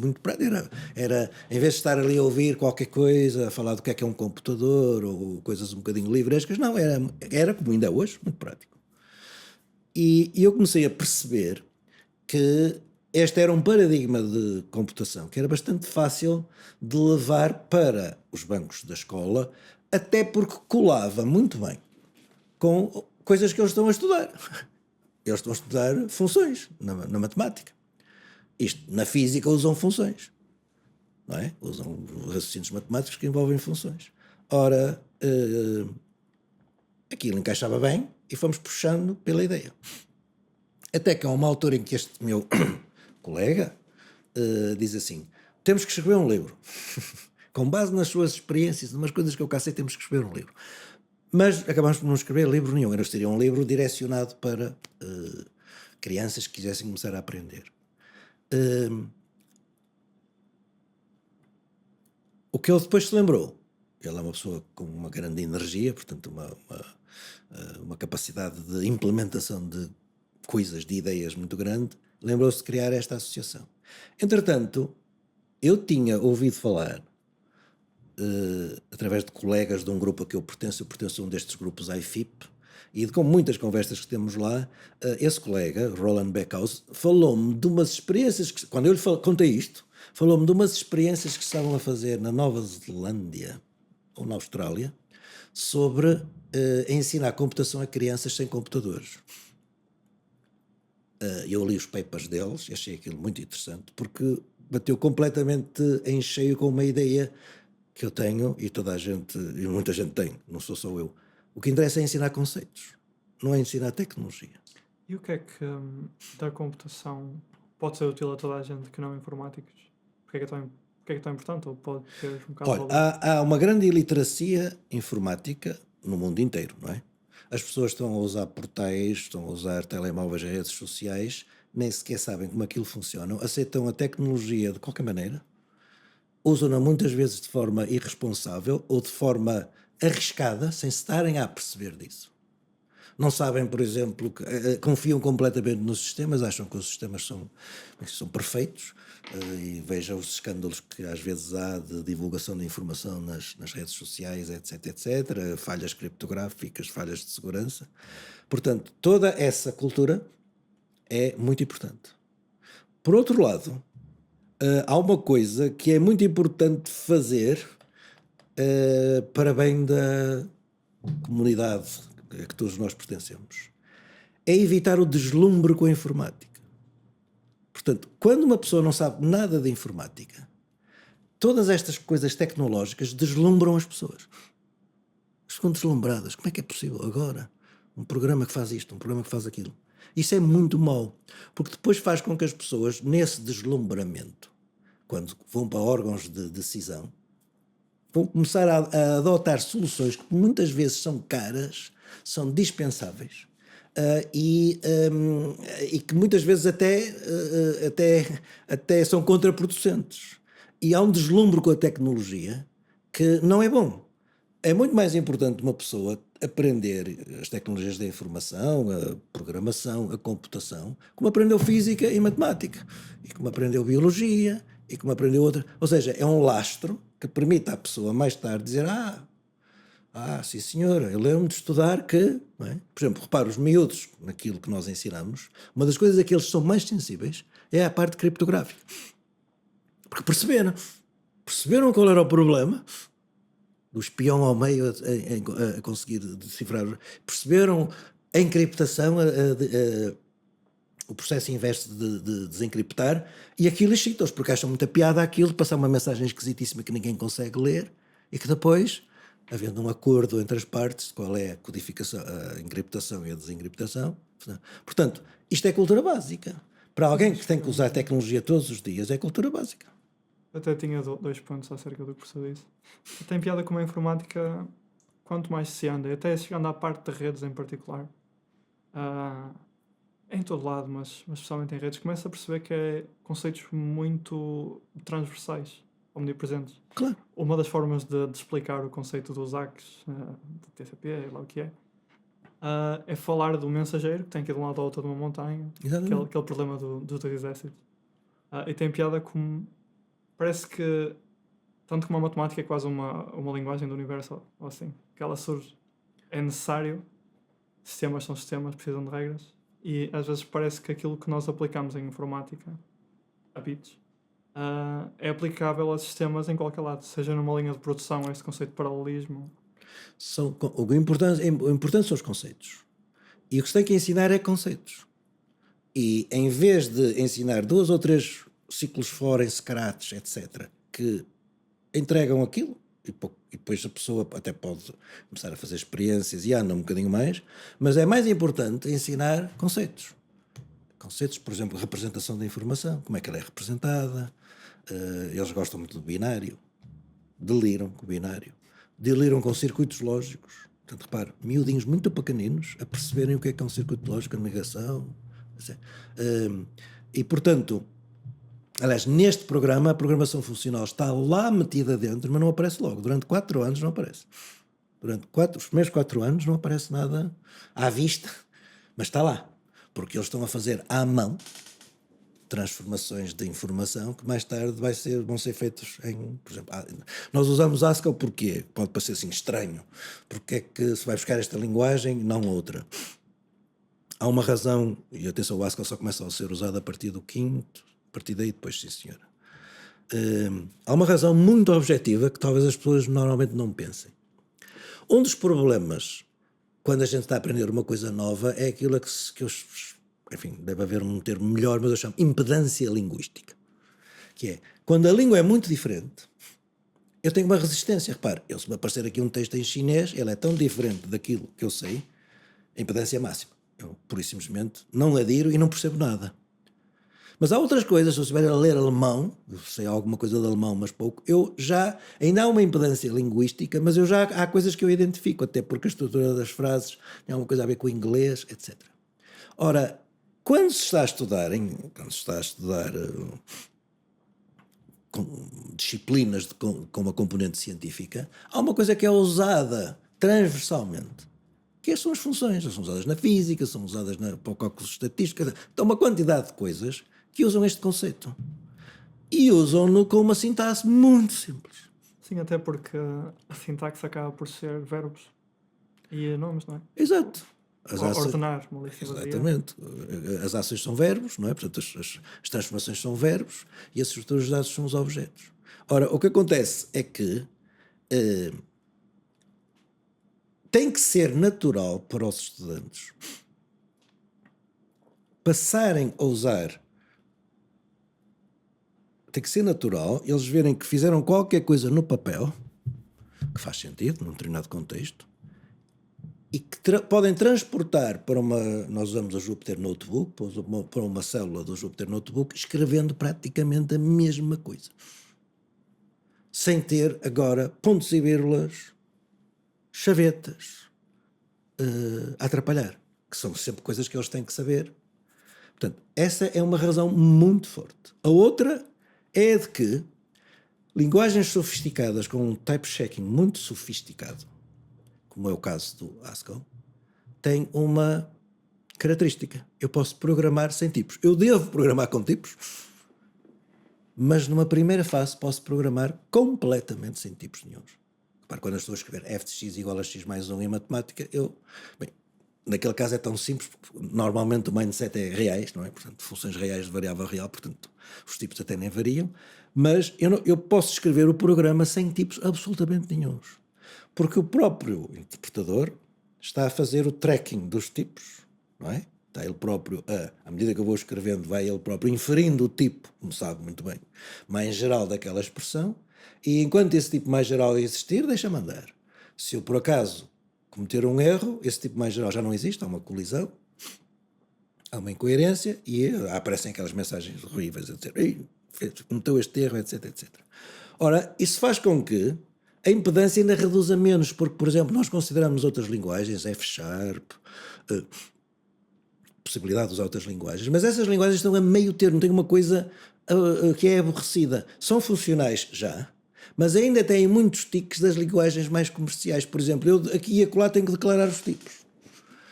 em vez de estar ali a ouvir qualquer coisa, a falar do que é um computador, ou coisas um bocadinho livrescas, não, era como ainda é hoje, muito prático. E eu comecei a perceber que este era um paradigma de computação que era bastante fácil de levar para os bancos da escola, até porque colava muito bem com coisas que eles estão a estudar. Eles estão a estudar funções na matemática. Isto, na física, usam funções. Não é? Usam raciocínios matemáticos que envolvem funções. Ora, aquilo encaixava bem e fomos puxando pela ideia. Até que há uma altura em que este meu colega diz assim: temos que escrever um livro. Com base nas suas experiências, umas coisas que eu cá sei, temos que escrever um livro. Mas acabamos por não escrever livro nenhum. Era seria um livro direcionado para crianças que quisessem começar a aprender. O que ele depois se lembrou, ele é uma pessoa com uma grande energia, portanto uma capacidade de implementação de coisas, de ideias muito grande, lembrou-se de criar esta associação. Entretanto, eu tinha ouvido falar, através de colegas de um grupo a que eu pertenço a um destes grupos IFIP, e com muitas conversas que temos lá, esse colega, Roland Beckhaus, falou-me de umas experiências, quando eu lhe contei isto, falou-me de umas experiências que estavam a fazer na Nova Zelândia, ou na Austrália, sobre ensinar computação a crianças sem computadores. Eu li os papers deles e achei aquilo muito interessante, porque bateu completamente em cheio com uma ideia que eu tenho, e toda a gente, e muita gente tem, não sou só eu. O que interessa é ensinar conceitos, não é ensinar tecnologia. E o que é que da computação pode ser útil a toda a gente que não é informáticos? Porque é tão importante? Ou pode ter um bocado de Olha, valor? há uma grande iliteracia informática no mundo inteiro, não é? As pessoas estão a usar portais, estão a usar telemóveis e redes sociais, nem sequer sabem como aquilo funciona, aceitam a tecnologia de qualquer maneira, usam-na muitas vezes de forma irresponsável ou de forma arriscada, sem se estarem a perceber disso. Não sabem, por exemplo, confiam completamente nos sistemas, acham que os sistemas são perfeitos, e vejam os escândalos que às vezes há de divulgação de informação nas redes sociais, etc, etc, falhas criptográficas, falhas de segurança. Portanto, toda essa cultura é muito importante. Por outro lado, há uma coisa que é muito importante fazer para bem da comunidade a que todos nós pertencemos. É evitar o deslumbre com a informática. Portanto, quando uma pessoa não sabe nada de informática, todas estas coisas tecnológicas deslumbram as pessoas. Ficam deslumbradas. Como é que é possível agora? Um programa que faz isto, um programa que faz aquilo. Isso é muito mau, porque depois faz com que as pessoas, nesse deslumbramento, quando vão para órgãos de decisão, vão começar a adotar soluções que muitas vezes são caras, são dispensáveis, e que muitas vezes até são contraproducentes. E há um deslumbre com a tecnologia que não é bom. É muito mais importante uma pessoa aprender as tecnologias da informação, a programação, a computação, como aprendeu física e matemática, e como aprendeu biologia, e como aprendeu outra. Ou seja, é um lastro que permite à pessoa mais tarde dizer: sim senhora, eu lembro-me de estudar que, não é? Por exemplo, repara, os miúdos, naquilo que nós ensinamos, uma das coisas a que eles são mais sensíveis é a parte criptográfica. Porque perceberam qual era o problema do espião ao meio a conseguir decifrar. Perceberam a encriptação, o processo inverso de desencriptar, e aquilo excita-os, porque acham muita piada aquilo de passar uma mensagem esquisitíssima que ninguém consegue ler, e que depois, havendo um acordo entre as partes, qual é a codificação, a encriptação e a desencriptação. Portanto, isto é cultura básica. Para alguém que tem que usar a tecnologia todos os dias, é cultura básica. Até tinha 2 pontos acerca do que professor disse. Tem piada como a informática, quanto mais se anda, até chegando à parte de redes em particular, em todo lado, mas especialmente em redes, começa a perceber que é conceitos muito transversais, omnipresentes. Claro. Uma das formas de explicar o conceito dos hacks, de TCP, lá o que é falar do mensageiro que tem que ir de um lado ao outro de uma montanha, aquele problema dos exércitos. E tem piada como... Parece que, tanto como a matemática é quase uma linguagem do universo, ou assim, que ela surge, é necessário, sistemas são sistemas, precisam de regras, e às vezes parece que aquilo que nós aplicamos em informática, a bits, é aplicável a sistemas em qualquer lado, seja numa linha de produção, este conceito de paralelismo. O importante são os conceitos. E o que se tem que ensinar é conceitos. E em vez de ensinar 2 ou 3 ciclos fora em Scratch, etc., que entregam aquilo, e depois a pessoa até pode começar a fazer experiências e anda um bocadinho mais, mas é mais importante ensinar conceitos. Conceitos, por exemplo, representação da informação, como é que ela é representada. Eles gostam muito do binário, deliram com o binário, deliram com circuitos lógicos. Portanto, repare, miudinhos muito pequeninos a perceberem o que é um circuito lógico, a negação. E, portanto, aliás, neste programa, a programação funcional está lá metida dentro, mas não aparece logo. Durante 4 anos não aparece. Durante os primeiros 4 anos não aparece nada à vista, mas está lá. Porque eles estão a fazer à mão transformações de informação que mais tarde vão ser feitos em... Por exemplo, nós usamos Haskell porque pode parecer assim estranho. Porque é que se vai buscar esta linguagem e não outra? Há uma razão, e atenção, o Haskell só começa a ser usado a partir do 5º, a partir daí depois, sim senhora. Há uma razão muito objetiva que talvez as pessoas normalmente não pensem. Um dos problemas quando a gente está a aprender uma coisa nova é aquilo que eu... Enfim, deve haver um termo melhor, mas eu chamo impedância linguística. Que é, quando a língua é muito diferente, eu tenho uma resistência. Repare, se me aparecer aqui um texto em chinês, ele é tão diferente daquilo que eu sei, a impedância é máxima. Eu, pura e simplesmente, não adiro e não percebo nada. Mas há outras coisas, se eu estiver a ler alemão, eu sei alguma coisa de alemão, mas pouco, ainda há uma impedância linguística, mas há coisas que eu identifico, até porque a estrutura das frases tem alguma coisa a ver com o inglês, etc. Ora, quando se está a estudar disciplinas com uma componente científica, há uma coisa que é usada transversalmente, que são as funções. Elas são usadas na física, são usadas para o cálculo estatístico, então uma quantidade de coisas que usam este conceito. E usam-no com uma sintaxe muito simples. Sim, até porque a sintaxe acaba por ser verbos e nomes, não é? Exato. Ordenar uma lista vazia. Exatamente. As ações são verbos, não é? Portanto, as transformações são verbos e as estruturas de dados são os objetos. Ora, o que acontece é que tem que ser natural para os estudantes passarem a usar. Tem que ser natural eles verem que fizeram qualquer coisa no papel que faz sentido num determinado contexto e que podem transportar para nós usamos o Jupyter Notebook, para uma célula do Jupyter Notebook, escrevendo praticamente a mesma coisa. sem ter agora pontos e vírgulas, chavetas, a atrapalhar, que são sempre coisas que eles têm que saber. Portanto, essa é uma razão muito forte. A outra é de que linguagens sofisticadas com um type-checking muito sofisticado, como é o caso do Haskell, têm uma característica. Eu posso programar sem tipos. Eu devo programar com tipos, mas numa primeira fase posso programar completamente sem tipos nenhuns. Repare, quando eu estou a escrever f de x igual a x mais 1 em matemática, bem, naquele caso é tão simples, porque normalmente o mindset é reais, não é? Portanto, funções reais de variável real, portanto, os tipos até nem variam, mas eu posso escrever o programa sem tipos absolutamente nenhuns, porque o próprio interpretador está a fazer o tracking dos tipos, não é? Está ele próprio, à medida que eu vou escrevendo, vai ele próprio inferindo o tipo, como sabe muito bem, mais geral daquela expressão, e enquanto esse tipo mais geral existir, deixa-me andar. Se eu, por acaso, cometer um erro, esse tipo mais geral já não existe, há uma colisão, há uma incoerência, e aparecem aquelas mensagens horríveis a dizer, cometeu este erro, etc, etc. Ora, isso faz com que a impedância ainda reduza menos, porque, por exemplo, nós consideramos outras linguagens, F#, possibilidade de usar outras linguagens, mas essas linguagens estão a meio termo, têm uma coisa que é aborrecida. São funcionais já, mas ainda têm muitos tiques das linguagens mais comerciais. Por exemplo, eu aqui e acolá tenho que declarar os tipos.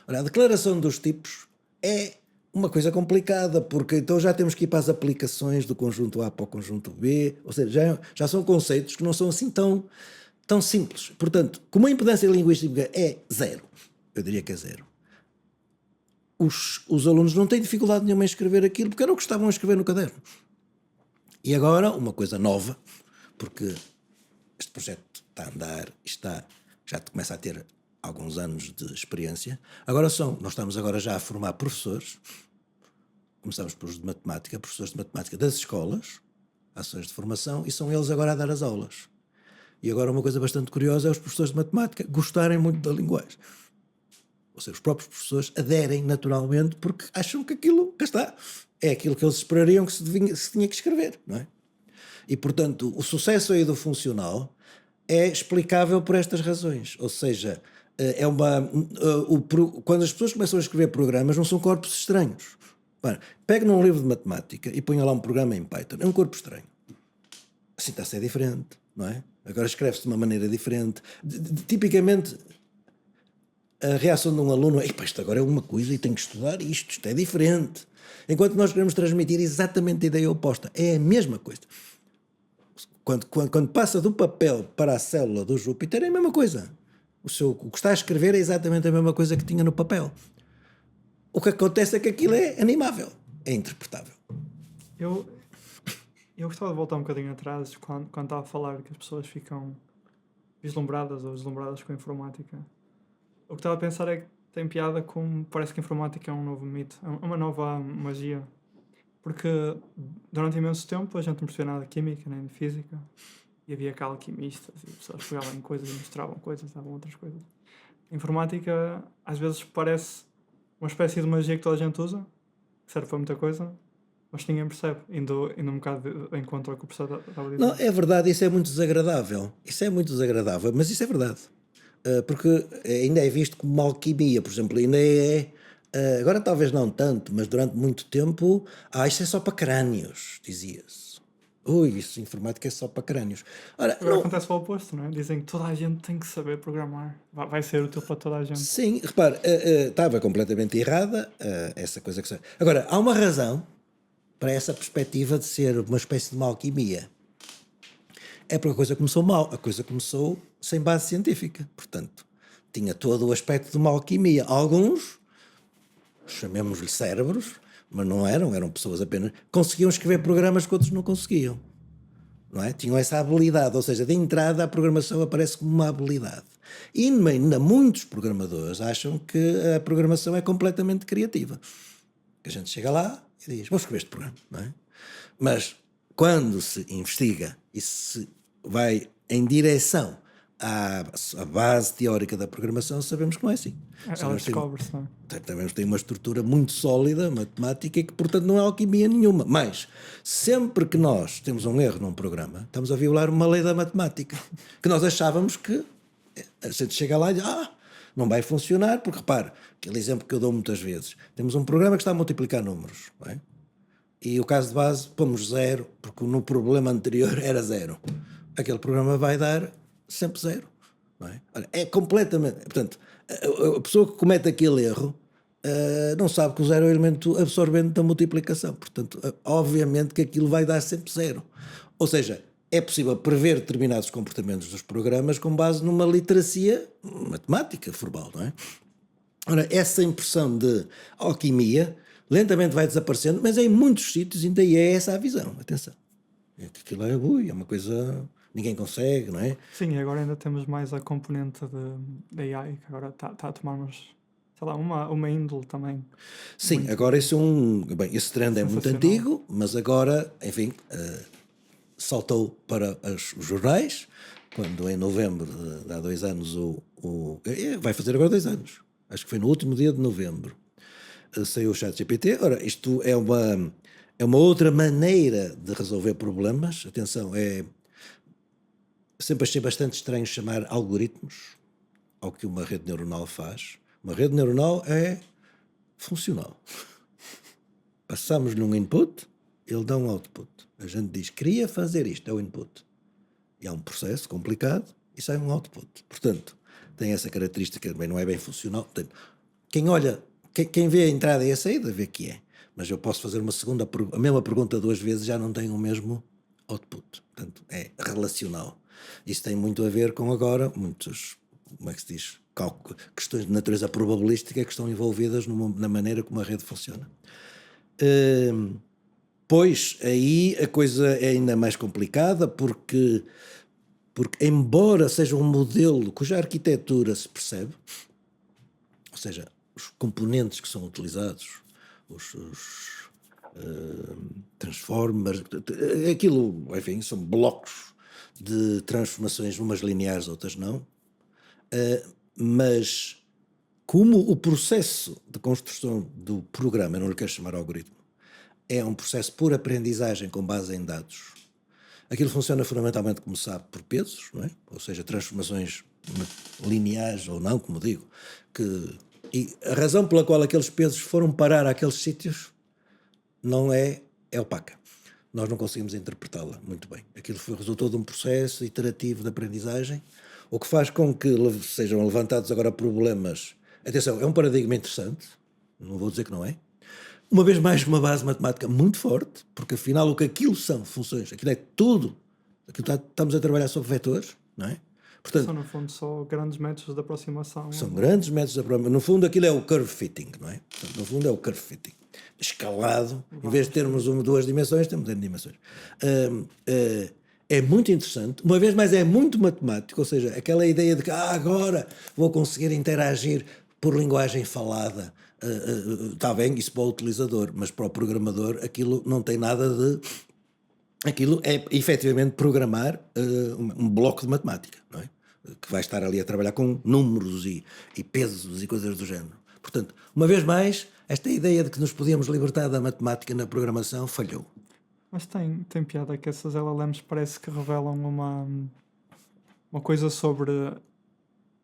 Ora, a declaração dos tipos é uma coisa complicada, porque então já temos que ir para as aplicações do conjunto A para o conjunto B, ou seja, já são conceitos que não são assim tão simples. Portanto, como a impedância linguística é zero, eu diria que é zero, os alunos não têm dificuldade nenhuma em escrever aquilo, porque era o que estavam a escrever no caderno. E agora, uma coisa nova, porque este projeto está a andar, já começa a ter alguns anos de experiência. Nós estamos agora já a formar professores, começamos pelos de matemática, professores de matemática das escolas, ações de formação, e são eles agora a dar as aulas. E agora uma coisa bastante curiosa é os professores de matemática gostarem muito da linguagem. Ou seja, os próprios professores aderem naturalmente porque acham que aquilo, cá está, é aquilo que eles esperariam que se tinha que escrever, não é? E, portanto, o sucesso aí do funcional é explicável por estas razões. Ou seja, quando as pessoas começam a escrever programas, não são corpos estranhos. Pegue num livro de matemática e ponha lá um programa em Python. É um corpo estranho. A sintaxe é diferente, não é? Agora escreve-se de uma maneira diferente. Tipicamente, a reação de um aluno é: isto agora é uma coisa e tenho que estudar isto é diferente. Enquanto nós queremos transmitir exatamente a ideia oposta. É a mesma coisa. Quando passa do papel para a célula do Júpiter, é a mesma coisa. O que está a escrever é exatamente a mesma coisa que tinha no papel. O que acontece é que aquilo é animável, é interpretável. Eu gostava de voltar um bocadinho atrás, quando estava a falar que as pessoas ficam vislumbradas ou deslumbradas com a informática. O que estava a pensar é que tem piada com... Parece que a informática é um novo mito, é uma nova magia. Porque durante imenso tempo a gente não percebia nada de química nem de física. E havia cá alquimistas e pessoas pegavam em coisas e mostravam coisas, davam outras coisas. A informática às vezes parece uma espécie de magia que toda a gente usa, que serve para muita coisa, mas ninguém percebe, indo um bocado de encontro ao que o professor estava a dizer. Não, é verdade, isso é muito desagradável. Isso é muito desagradável, mas isso é verdade. Porque ainda é visto como uma alquimia, por exemplo, ainda agora talvez não tanto, mas durante muito tempo, isso é só para crânios, dizia-se. Isso, informática é só para crânios. Agora acontece o oposto, não é? Dizem que toda a gente tem que saber programar. Vai ser útil para toda a gente. Sim, repare, estava completamente errada essa coisa que... Agora, há uma razão para essa perspectiva de ser uma espécie de uma alquimia. É porque a coisa começou mal. A coisa começou sem base científica. Portanto, tinha todo o aspecto de uma alquimia. Alguns, chamemos-lhe cérebros, mas não eram pessoas apenas... Conseguiam escrever programas que outros não conseguiam. Não é? Tinham essa habilidade. Ou seja, de entrada a programação aparece como uma habilidade. E ainda muitos programadores acham que a programação é completamente criativa. A gente chega lá e diz: vou escrever este programa, não é? Mas quando se investiga e se vai em direção a base teórica da programação, sabemos que não é assim. Ela descobre-se, não é? Sabemos que tem uma estrutura muito sólida, matemática, e que, portanto, não é alquimia nenhuma. Mas, sempre que nós temos um erro num programa, estamos a violar uma lei da matemática, que nós achávamos que a gente chega lá e diz, não vai funcionar, porque, repare, aquele exemplo que eu dou muitas vezes, temos um programa que está a multiplicar números, não é? E o caso de base, pomos 0, porque no problema anterior era 0. Aquele programa vai dar sempre 0. Não é? Olha, é completamente... Portanto, a pessoa que comete aquele erro não sabe que o 0 é o elemento absorvente da multiplicação. Portanto, obviamente que aquilo vai dar sempre 0. Ou seja, é possível prever determinados comportamentos dos programas com base numa literacia matemática formal, não é? Ora, essa impressão de alquimia lentamente vai desaparecendo, mas em muitos sítios ainda é essa a visão. Atenção. É que aquilo é uma coisa... Ninguém consegue, não é? Sim, e agora ainda temos mais a componente de AI, que agora está a tomarmos, sei lá, uma índole também. Sim, muito agora bem, esse trend é muito sensacional. antigo, mas agora, enfim, saltou para os jornais, quando em novembro de há 2 anos, vai fazer agora 2 anos, acho que foi no último dia de novembro, saiu o ChatGPT. Ora, isto é uma outra maneira de resolver problemas. Atenção, sempre achei bastante estranho chamar algoritmos ao que uma rede neuronal faz. Uma rede neuronal é funcional. Passamos-lhe um input, ele dá um output. A gente diz, queria fazer isto, é o input. E há um processo complicado e sai um output. Portanto, tem essa característica, bem, não é bem funcional. Portanto, quem olha, quem vê a entrada e a saída, vê que é. Mas eu posso fazer a mesma pergunta 2 vezes, já não tem o mesmo output. Portanto, é relacional. Isso tem muito a ver com agora muitos, como é que se diz, questões de natureza probabilística que estão envolvidas na maneira como a rede funciona. Pois, aí a coisa é ainda mais complicada, porque embora seja um modelo cuja arquitetura se percebe, ou seja, os componentes que são utilizados, os transformers, aquilo, enfim, são blocos de transformações, umas lineares, outras não, mas como o processo de construção do programa, eu não lhe quero chamar algoritmo, é um processo por aprendizagem com base em dados. Aquilo funciona fundamentalmente, como sabe, por pesos, não é? Ou seja, transformações lineares ou não, como digo. E a razão pela qual aqueles pesos foram parar àqueles sítios não é opaca. Nós não conseguimos interpretá-la muito bem. Aquilo resultou de um processo iterativo de aprendizagem, o que faz com que sejam levantados agora problemas. Atenção, é um paradigma interessante, não vou dizer que não é. Uma vez mais, uma base matemática muito forte, porque afinal o que aquilo são funções, aquilo é tudo, estamos a trabalhar sobre vetores, não é? Portanto, são no fundo só grandes métodos de aproximação. São grandes métodos de aproximação. No fundo aquilo é o curve fitting, não é? Portanto, no fundo é o curve fitting. Escalado, em vez de termos 2 dimensões, temos N dimensões. É muito interessante, uma vez mais é muito matemático, ou seja, aquela ideia de que agora vou conseguir interagir por linguagem falada. Está bem, isso para o utilizador, mas para o programador aquilo não tem nada de... Aquilo é efetivamente programar um bloco de matemática, não é? Que vai estar ali a trabalhar com números e pesos e coisas do género. Portanto, uma vez mais, esta ideia de que nos podíamos libertar da matemática na programação falhou. Mas tem piada que essas LLMs parece que revelam uma coisa sobre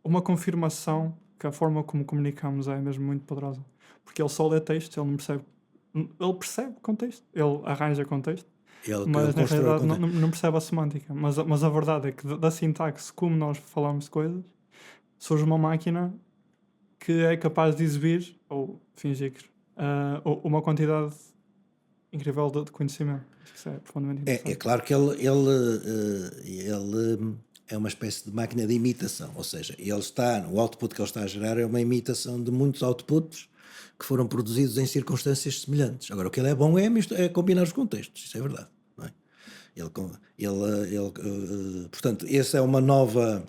uma confirmação que a forma como comunicamos é mesmo muito poderosa. Porque ele só lê texto, ele não percebe. Ele percebe contexto, ele arranja contexto, mas na realidade não percebe a semântica. Mas a verdade é que da sintaxe, como nós falamos de coisas, surge uma máquina que é capaz de exibir, ou fingir, uma quantidade incrível de conhecimento. Isso é profundamente interessante. É claro que ele é uma espécie de máquina de imitação, ou seja, o output que ele está a gerar é uma imitação de muitos outputs que foram produzidos em circunstâncias semelhantes. Agora, o que ele é bom é combinar os contextos, isso é verdade. Não é? Portanto, essa é uma nova...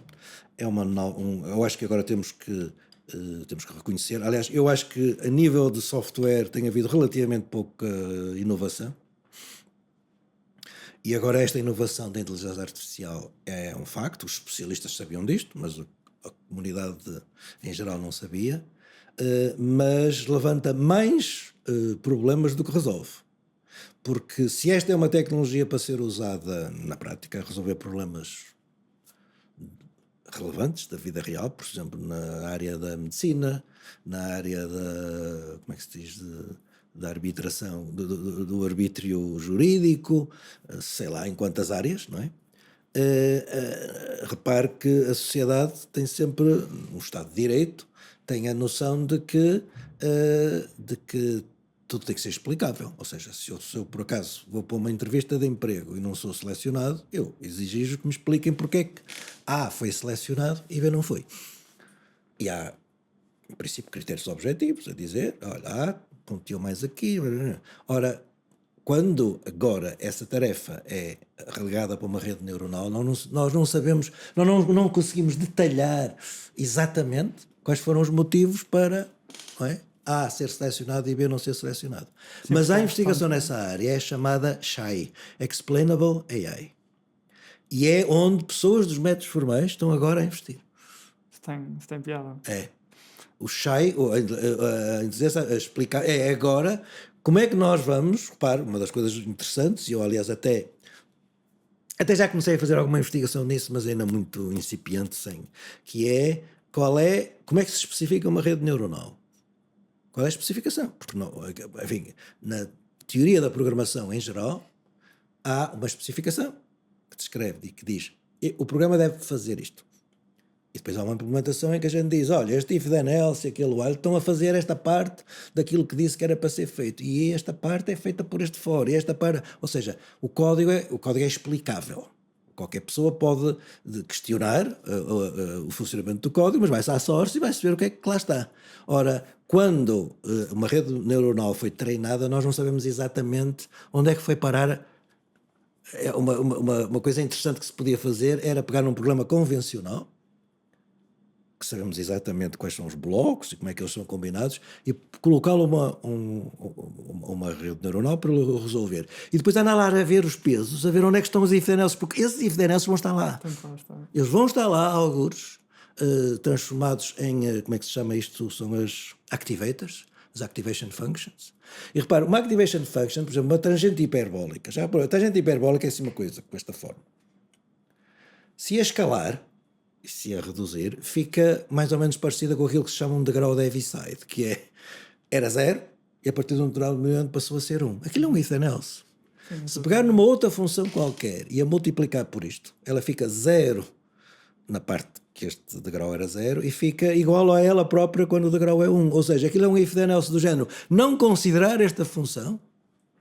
eu acho que agora temos que reconhecer. Aliás, eu acho que a nível de software tem havido relativamente pouca inovação. E agora esta inovação da inteligência artificial é um facto, os especialistas sabiam disto, mas a comunidade em geral não sabia, mas levanta mais problemas do que resolve. Porque se esta é uma tecnologia para ser usada na prática a resolver problemas relevantes da vida real, por exemplo, na área da medicina, na área da, como é que se diz, da arbitração, do arbítrio jurídico, sei lá em quantas áreas, não é? Repare que a sociedade tem sempre, um Estado de Direito, tem a noção de que tudo tem que ser explicável. Ou seja, se eu por acaso vou para uma entrevista de emprego e não sou selecionado, eu exijo que me expliquem porque é que A foi selecionado e B não foi. E há, em princípio, critérios objetivos a dizer, olha, ponteou mais aqui. Ora, quando agora essa tarefa é relegada para uma rede neuronal, nós não sabemos, não conseguimos detalhar exatamente quais foram os motivos para, não é? A ser selecionado e B não ser selecionado. Sim, Mas há porque investigação nessa área, é chamada SHAI, Explainable AI. E é onde pessoas dos métodos formais estão agora a investir. Isso tem piada. É. O SHAI, a inteligência a explicar, é agora como é que nós vamos, repare, uma das coisas interessantes, e eu aliás até já comecei a fazer alguma investigação nisso, mas ainda muito incipiente, que é, como é que se especifica uma rede neuronal? Qual é a especificação? Porque, não, enfim, na teoria da programação em geral, há uma especificação que descreve e que diz o programa deve fazer isto. E depois há uma implementação em que a gente diz, olha, este if then else e aquele while estão a fazer esta parte daquilo que disse que era para ser feito. E esta parte é feita por este for. E esta parte... Ou seja, o código é explicável. Qualquer pessoa pode questionar o funcionamento do código, mas vai-se à source e vai-se ver o que é que lá está. Ora, quando uma rede neuronal foi treinada, nós não sabemos exatamente onde é que foi parar. Uma coisa interessante que se podia fazer era pegar num programa convencional, que sabemos exatamente quais são os blocos e como é que eles são combinados, e colocá-lo uma rede neuronal para resolver. E depois andar lá a ver os pesos, a ver onde é que estão os if then else, porque esses if then else vão estar lá. Eles vão estar lá, algures, transformados em, como é que se chama isto? São as activators, as activation functions. E repara, uma activation function, por exemplo, uma tangente hiperbólica. A tangente hiperbólica é assim uma coisa, com esta forma. Se a escalar, e se a reduzir, fica mais ou menos parecida com aquilo que se chama um degrau de Heaviside, que era 0 e a partir de um determinado momento passou a ser 1. Aquilo é um if then else. Se pegar numa outra função qualquer e a multiplicar por isto, ela fica 0 na parte que este degrau era 0 e fica igual a ela própria quando o degrau é 1. Ou seja, aquilo é um if then else do género. Não considerar esta função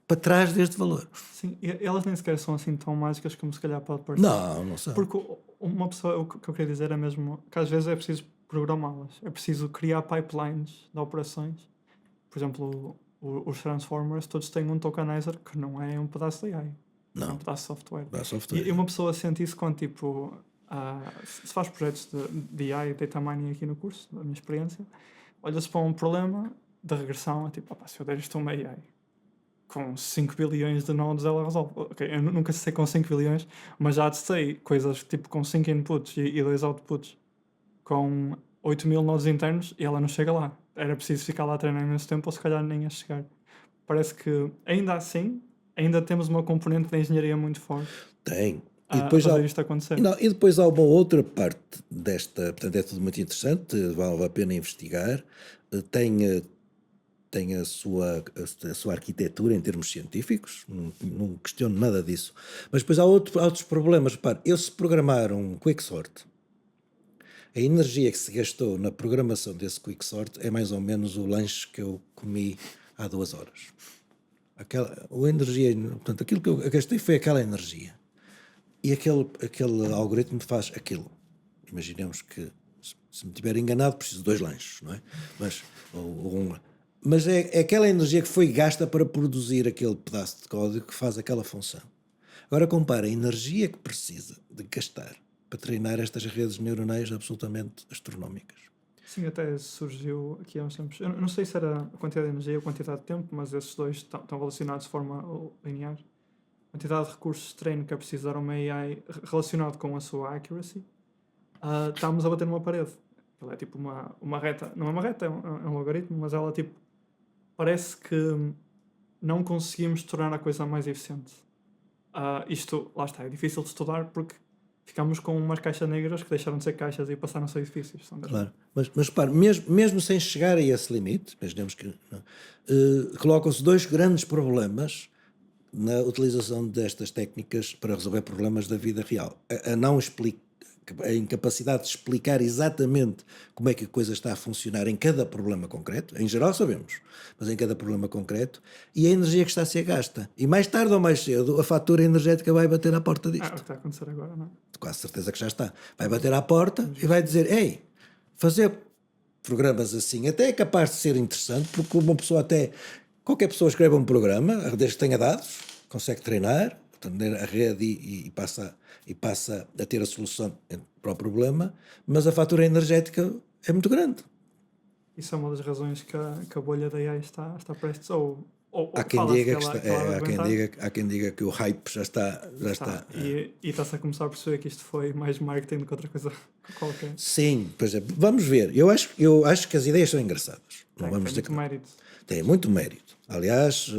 para trás deste valor. Sim, e elas nem sequer são assim tão mágicas como se calhar pode parecer. Não são. Porque uma pessoa, o que eu queria dizer é mesmo que às vezes é preciso programá-las. É preciso criar pipelines de operações. Por exemplo, os Transformers todos têm um tokenizer que não é um pedaço de AI. Não. É um pedaço de software. software. E uma pessoa sente isso quando tipo se faz projetos de AI e data mining aqui no curso, da minha experiência, olha-se para um problema de regressão, é tipo, se eu der isto a uma AI com 5 bilhões de nodes ela resolve. Ok, eu nunca sei com 5 bilhões, mas já testei coisas tipo com 5 inputs e 2 outputs com 8 mil nodes internos e ela não chega lá. Era preciso ficar lá a treinar imenso tempo ou se calhar nem a chegar. Parece que ainda assim, ainda temos uma componente de engenharia muito forte. Tem. E depois fazer isto acontecer. E depois há uma outra parte desta, portanto é tudo muito interessante, vale a pena investigar, tem a sua arquitetura em termos científicos, não questiono nada disso, mas depois há outros problemas. Repare, eu se programar um quicksort, a energia que se gastou na programação desse quicksort é mais ou menos o lanche que eu comi há 2 horas. Portanto, aquilo que eu gastei foi aquela energia. E aquele algoritmo faz aquilo. Imaginemos que, se me tiver enganado, preciso de 2 lanches, não é? Mas é aquela energia que foi gasta para produzir aquele pedaço de código que faz aquela função. Agora compara a energia que precisa de gastar para treinar estas redes neuronais absolutamente astronómicas. Sim, até surgiu aqui há uns tempos. Eu não sei se era a quantidade de energia ou a quantidade de tempo, mas esses dois estão relacionados de forma linear. quantidade de recursos de treino que é preciso dar a uma AI relacionado com a sua accuracy, estamos a bater numa parede. Ela é tipo uma reta, não é uma reta, é um logaritmo, mas ela tipo, parece que não conseguimos tornar a coisa mais eficiente. Isto, lá está, é difícil de estudar porque ficamos com umas caixas negras que deixaram de ser caixas e passaram a ser edifícios. Claro. Mas repare, mesmo sem chegar a esse limite, imaginemos que não, colocam-se dois grandes problemas na utilização destas técnicas para resolver problemas da vida real. A incapacidade de explicar exatamente como é que a coisa está a funcionar em cada problema concreto, em geral sabemos, mas em cada problema concreto, e a energia que está a ser gasta. E mais tarde ou mais cedo, a fatura energética vai bater à porta É o que disto. está a acontecer agora, não é? Quase certeza que já está. Vai bater à porta e vai dizer: ei, fazer programas assim até é capaz de ser interessante, porque uma pessoa até. Qualquer pessoa escreve um programa, desde que tenha dados, consegue treinar, atender a rede e passa a ter a solução para o problema, mas a fatura energética é muito grande. Isso é uma das razões que a bolha da AI está prestes, ou Há quem fala-se diga que que ela vai arrebentar. há quem diga que o hype já está. E está-se a começar a perceber que isto foi mais marketing do que outra coisa qualquer. Sim, por exemplo, vamos ver. Eu acho que as ideias são engraçadas. Não vamos dizer Tem que muito não. mérito. Tem muito mérito. Aliás,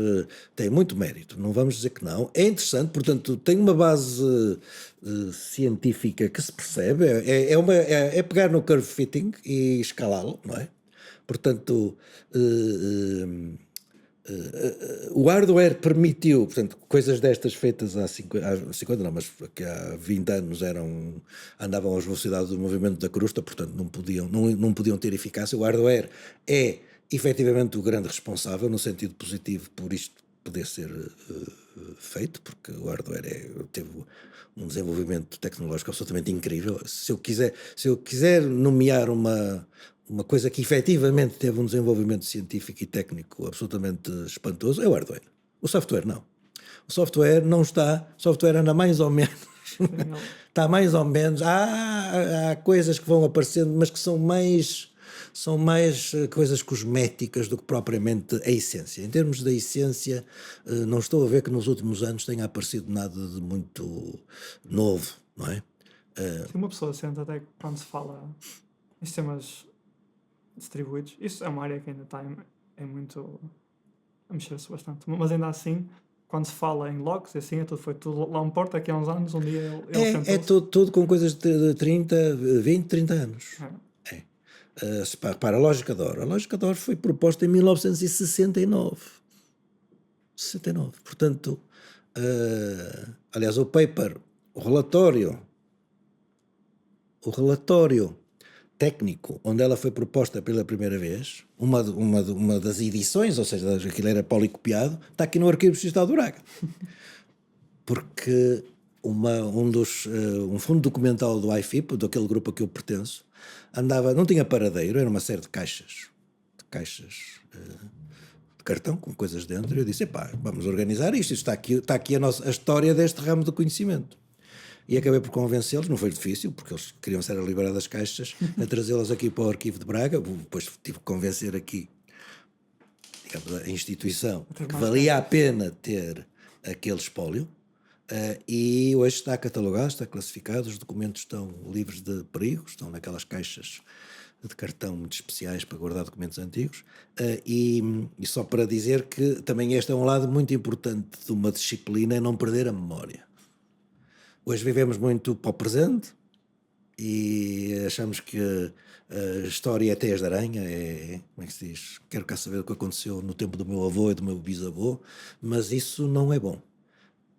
tem muito mérito. Não vamos dizer que não. É interessante, portanto, tem uma base científica que se percebe. É pegar no curve fitting e escalá-lo, não é? Portanto, o hardware permitiu, portanto, coisas destas feitas há 50 não, mas que há 20 anos andavam às velocidades do movimento da crosta, portanto não podiam ter eficácia. O hardware é efetivamente o grande responsável, no sentido positivo, por isto poder ser feito, porque o hardware teve um desenvolvimento tecnológico absolutamente incrível. Se eu quiser nomear uma coisa que efetivamente teve um desenvolvimento científico e técnico absolutamente espantoso, é o hardware. O software não. O software não está, o software anda mais ou menos, está mais ou menos, há coisas que vão aparecendo, mas que são mais coisas cosméticas do que propriamente a essência. Em termos da essência, não estou a ver que nos últimos anos tenha aparecido nada de muito novo, não é? Se uma pessoa sente até que quando se fala em sistemas distribuídos, isso é uma área que ainda está muito a mexer-se bastante, mas ainda assim, quando se fala em logs e assim, foi tudo lá um porta aqui há uns anos, um dia ele É sentou-se. tudo com coisas de 30, 20, 30 anos. Para a lógica de Or. A lógica de Or foi proposta em 1969. 69. Portanto, aliás, o relatório técnico onde ela foi proposta pela primeira vez, uma das edições, ou seja, aquilo era policopiado, está aqui no Arquivo Registral do Braga. Porque um fundo documental do IFIP, daquele grupo a que eu pertenço, não tinha paradeiro, era uma série de caixas de cartão com coisas dentro, e eu disse: epá, vamos organizar isto está aqui a história deste ramo do conhecimento. E acabei por convencê-los, não foi difícil, porque eles queriam ser a liberar das caixas, a trazê-las aqui para o Arquivo de Braga. Depois tive que convencer aqui, digamos, a instituição que valia a pena ter aquele espólio. E hoje está catalogado, está classificado, os documentos estão livres de perigo, estão naquelas caixas de cartão muito especiais para guardar documentos antigos, e só para dizer que também este é um lado muito importante de uma disciplina, é não perder a memória. Hoje vivemos muito para o presente e achamos que a história é teias de aranha, como é que se diz? Quero cá saber o que aconteceu no tempo do meu avô e do meu bisavô, mas isso não é bom.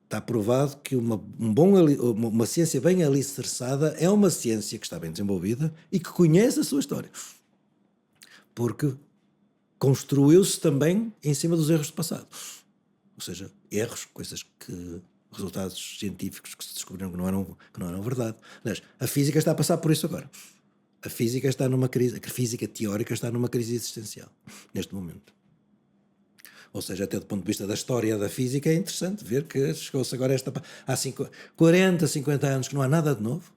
Está provado que uma ciência bem alicerçada é uma ciência que está bem desenvolvida e que conhece a sua história. Porque construiu-se também em cima dos erros do passado. Ou seja, resultados científicos que se descobriram que não eram verdade. Aliás, a física está a passar por isso agora. A física teórica está numa crise existencial, neste momento. Ou seja, até do ponto de vista da história da física, é interessante ver que chegou-se agora há 40, 50 anos que não há nada de novo,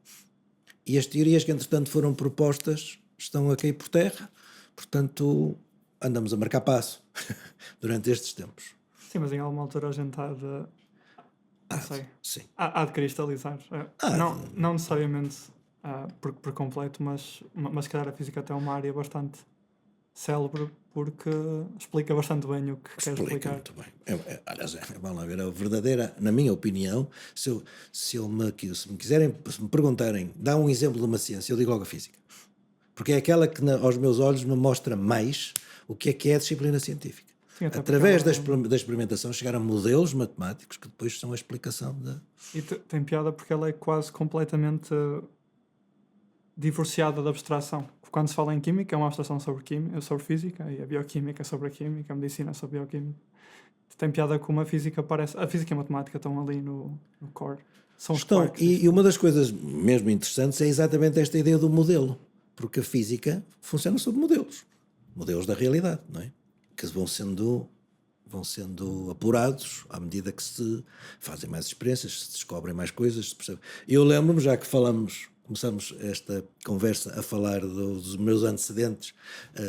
e as teorias que entretanto foram propostas estão a cair por terra, portanto andamos a marcar passo durante estes tempos. Sim, mas em alguma altura a gente não Há sei. sim. Há de cristalizar. Há Não necessariamente por completo, mas se calhar a física até é uma área bastante célebre porque explica bastante bem o que quer explica explicar. muito bem. Aliás, vamos lá ver, a verdadeira, na minha opinião, se me quiserem, se me perguntarem, dá um exemplo de uma ciência, eu digo logo a física. Porque é aquela que aos meus olhos me mostra mais o que é a disciplina científica. Sim, até porque Através ela, da experimentação chegar a modelos matemáticos que depois são a explicação da... e tem piada porque ela é quase completamente divorciada da abstração. Quando se fala em química, é uma abstração sobre física, e a bioquímica sobre a química, a medicina sobre a bioquímica. Tem piada como a física parece. A física e a matemática estão ali no core. São os Estão, quarks e disto. uma das coisas mesmo interessantes é exatamente esta ideia do modelo, porque a física funciona sobre modelos da realidade, não é? Que vão sendo apurados à medida que se fazem mais experiências, se descobrem mais coisas, se percebe. Eu lembro-me, já que começamos esta conversa a falar dos meus antecedentes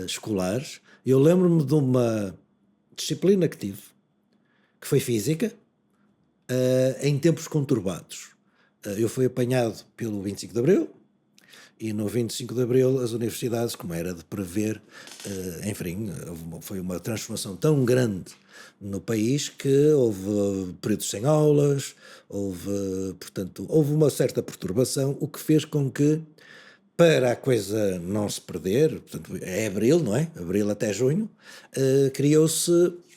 escolares, eu lembro-me de uma disciplina que tive, que foi física, em tempos conturbados. Eu fui apanhado pelo 25 de Abril e no 25 de Abril as universidades, como era de prever, enfim, foi uma transformação tão grande no país que houve períodos sem aulas, portanto, houve uma certa perturbação, o que fez com que, para a coisa não se perder, portanto, é abril, não é? Abril até junho, criou-se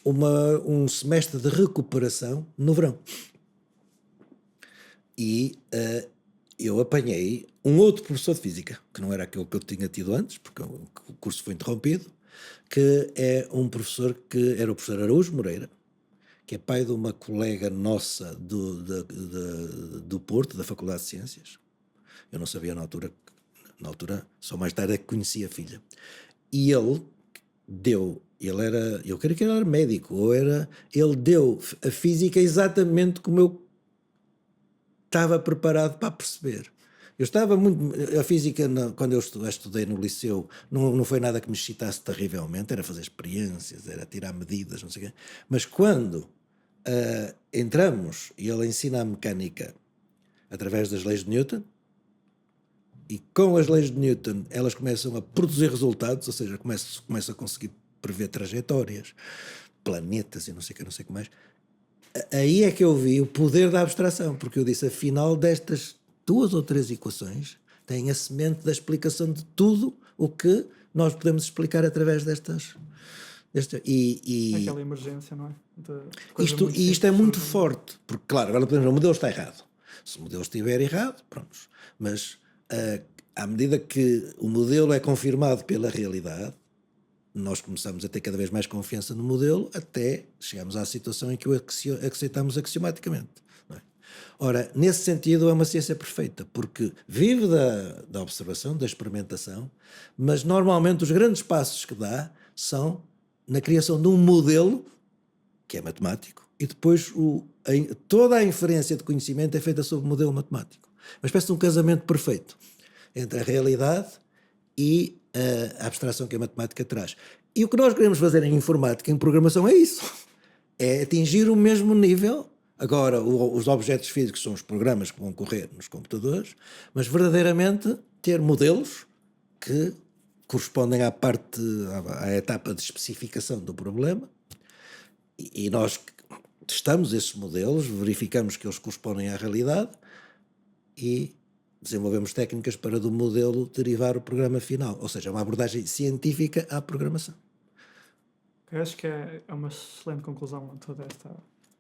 um semestre de recuperação no verão. E eu apanhei um outro professor de física, que não era aquele que eu tinha tido antes, porque o curso foi interrompido, que é um professor que era o professor Araújo Moreira, que é pai de uma colega nossa do Porto, da Faculdade de Ciências. Eu não sabia na altura, só mais tarde é que conheci a filha. E eu creio que ele era médico, ele deu a física exatamente como eu estava preparado para perceber. Eu estava muito... A física, quando eu estudei no liceu, não foi nada que me excitasse terrivelmente, era fazer experiências, era tirar medidas, não sei o quê. Mas quando entramos e ele ensina a mecânica através das leis de Newton, e com as leis de Newton elas começam a produzir resultados, ou seja, começa a conseguir prever trajetórias, planetas e não sei o que mais. Aí é que eu vi o poder da abstração, porque eu disse, afinal, destas 2 ou 3 equações, tem a semente da explicação de tudo o que nós podemos explicar através destas. Aquela emergência, não é? De coisas muito Isto é simples muito surgem. forte, porque, claro, agora podemos dizer, o modelo está errado. Se o modelo estiver errado, pronto. Mas à medida que o modelo é confirmado pela realidade, nós começamos a ter cada vez mais confiança no modelo até chegamos à situação em que o aceitamos axiomaticamente. Não é? Ora, nesse sentido é uma ciência perfeita, porque vive da observação, da experimentação, mas normalmente os grandes passos que dá são na criação de um modelo, que é matemático, e depois toda a inferência de conhecimento é feita sobre o modelo matemático. Uma espécie de um casamento perfeito entre a realidade e a abstração que a matemática traz. E o que nós queremos fazer em informática, em programação, é isso. É atingir o mesmo nível. Agora, os objetos físicos são os programas que vão correr nos computadores, mas verdadeiramente ter modelos que correspondem à etapa de especificação do problema, e nós testamos esses modelos, verificamos que eles correspondem à realidade e desenvolvemos técnicas para do modelo derivar o programa final, ou seja, uma abordagem científica à programação. Eu acho que é uma excelente conclusão a toda esta.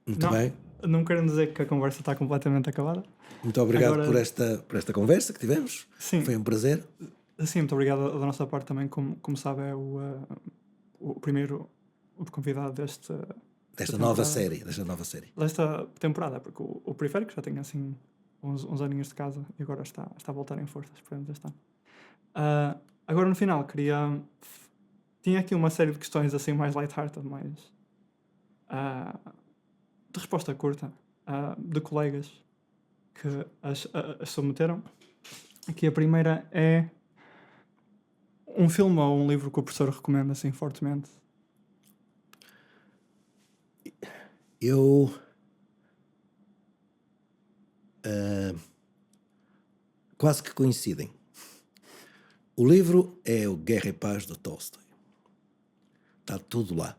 Muito bem. Não quero dizer que a conversa está completamente acabada. Muito obrigado Agora, por esta conversa que tivemos. Sim. Foi um prazer. Sim, muito obrigado da nossa parte também. Como sabe, é o primeiro convidado Desta nova série. Desta temporada, porque o Periférico já tem assim uns aninhos de casa e agora está a voltar em força, esperamos este ano. Agora no final tinha aqui uma série de questões assim mais light-hearted, mais de resposta curta, de colegas que as submeteram. Aqui a primeira é um filme ou um livro que o professor recomenda assim fortemente. Eu quase que coincidem. O livro é o Guerra e Paz de Tolstói. Está tudo lá.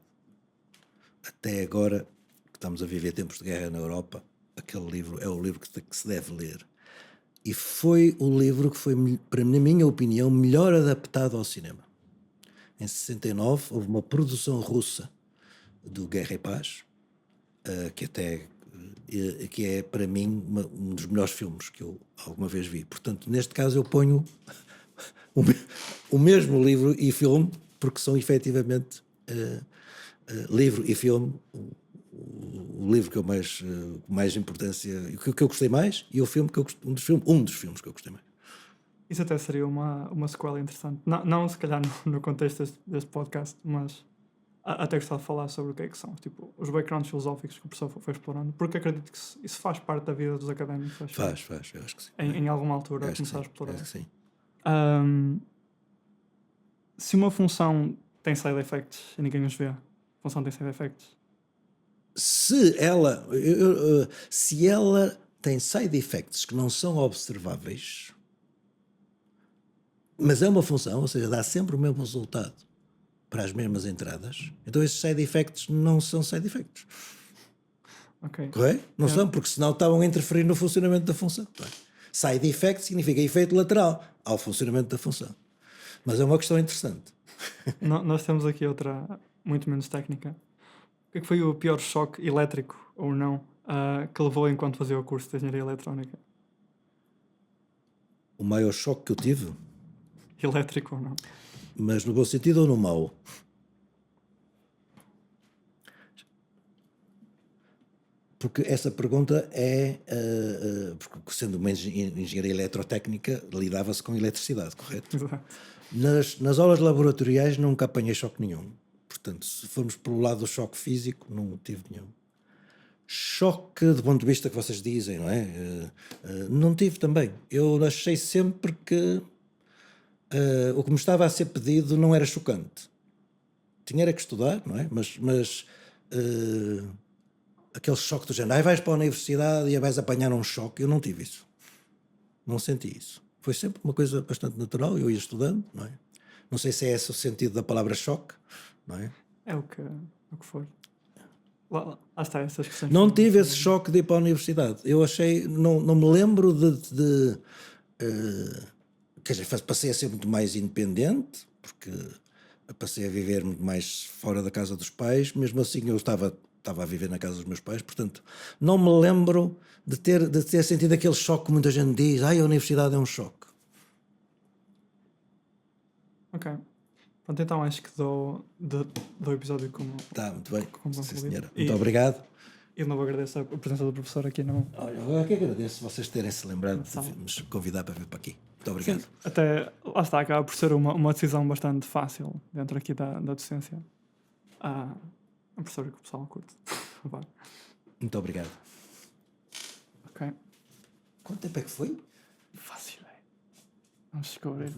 Até agora, que estamos a viver tempos de guerra na Europa, aquele livro é o livro que se deve ler. E foi o livro que foi, na minha opinião, melhor adaptado ao cinema. Em 69 houve uma produção russa do Guerra e Paz, que é para mim um dos melhores filmes que eu alguma vez vi. Portanto, neste caso eu ponho o mesmo livro e filme, porque são efetivamente livro e filme o livro que eu mais importância, que eu gostei mais, e o filme que um dos filmes que eu gostei mais. Isso até seria uma sequela interessante. Não se calhar no contexto deste podcast, mas até gostava de falar sobre o que é que são, tipo, os backgrounds filosóficos que o professor foi explorando, porque acredito que isso faz parte da vida dos académicos. Faz, eu acho que sim. Em alguma altura Acho começar a que explorar. acho que sim. Se uma função tem side effects e ninguém os vê, a função tem side effects. Se ela tem side effects que não são observáveis, mas é uma função, ou seja, dá sempre o mesmo resultado para as mesmas entradas, então esses side effects não são side effects. Ok. Correto? Não são, porque senão estavam a interferir no funcionamento da função. Side effect significa efeito lateral ao funcionamento da função. Mas é uma questão interessante. Nós temos aqui outra muito menos técnica. O que é que foi o pior choque elétrico, ou não, que levou enquanto fazia o curso de Engenharia Eletrónica? O maior choque que eu tive, Elétrico ou não? mas no bom sentido ou no mau? Porque essa pergunta porque sendo uma engenharia eletrotécnica, lidava-se com eletricidade, correto? Exato. Nas aulas laboratoriais nunca apanhei choque nenhum. Portanto, se formos pelo lado do choque físico, não tive nenhum. Choque do ponto de vista que vocês dizem, não é? Não tive também. Eu achei sempre que o que me estava a ser pedido não era chocante. Tinha era que estudar, não é? Mas aquele choque do género, vais para a universidade e vais apanhar um choque, eu não tive isso. Não senti isso. Foi sempre uma coisa bastante natural, eu ia estudando, não é? Não sei se é esse o sentido da palavra choque, não é? É o que for. Lá está, essas questões. Não tive esse choque de ir para a universidade. Eu achei, não me lembro quer dizer, passei a ser muito mais independente, porque passei a viver muito mais fora da casa dos pais. Mesmo assim eu estava a viver na casa dos meus pais, portanto não me lembro de ter sentido aquele choque que muita gente diz, a universidade é um choque. Ok. Pronto, então acho que dou episódio como... Está muito bem, sim, senhora. E, muito obrigado. E de novo agradeço a presença do professor aqui no... Olha, eu que agradeço vocês terem se lembrado de nos convidar para vir para aqui. Muito obrigado. Sim, até, lá está, acaba por ser uma decisão bastante fácil dentro aqui da docência. A professora que o pessoal curte. Muito obrigado. Ok. Quanto tempo é que foi? Fácil ideia. Vamos descobrir.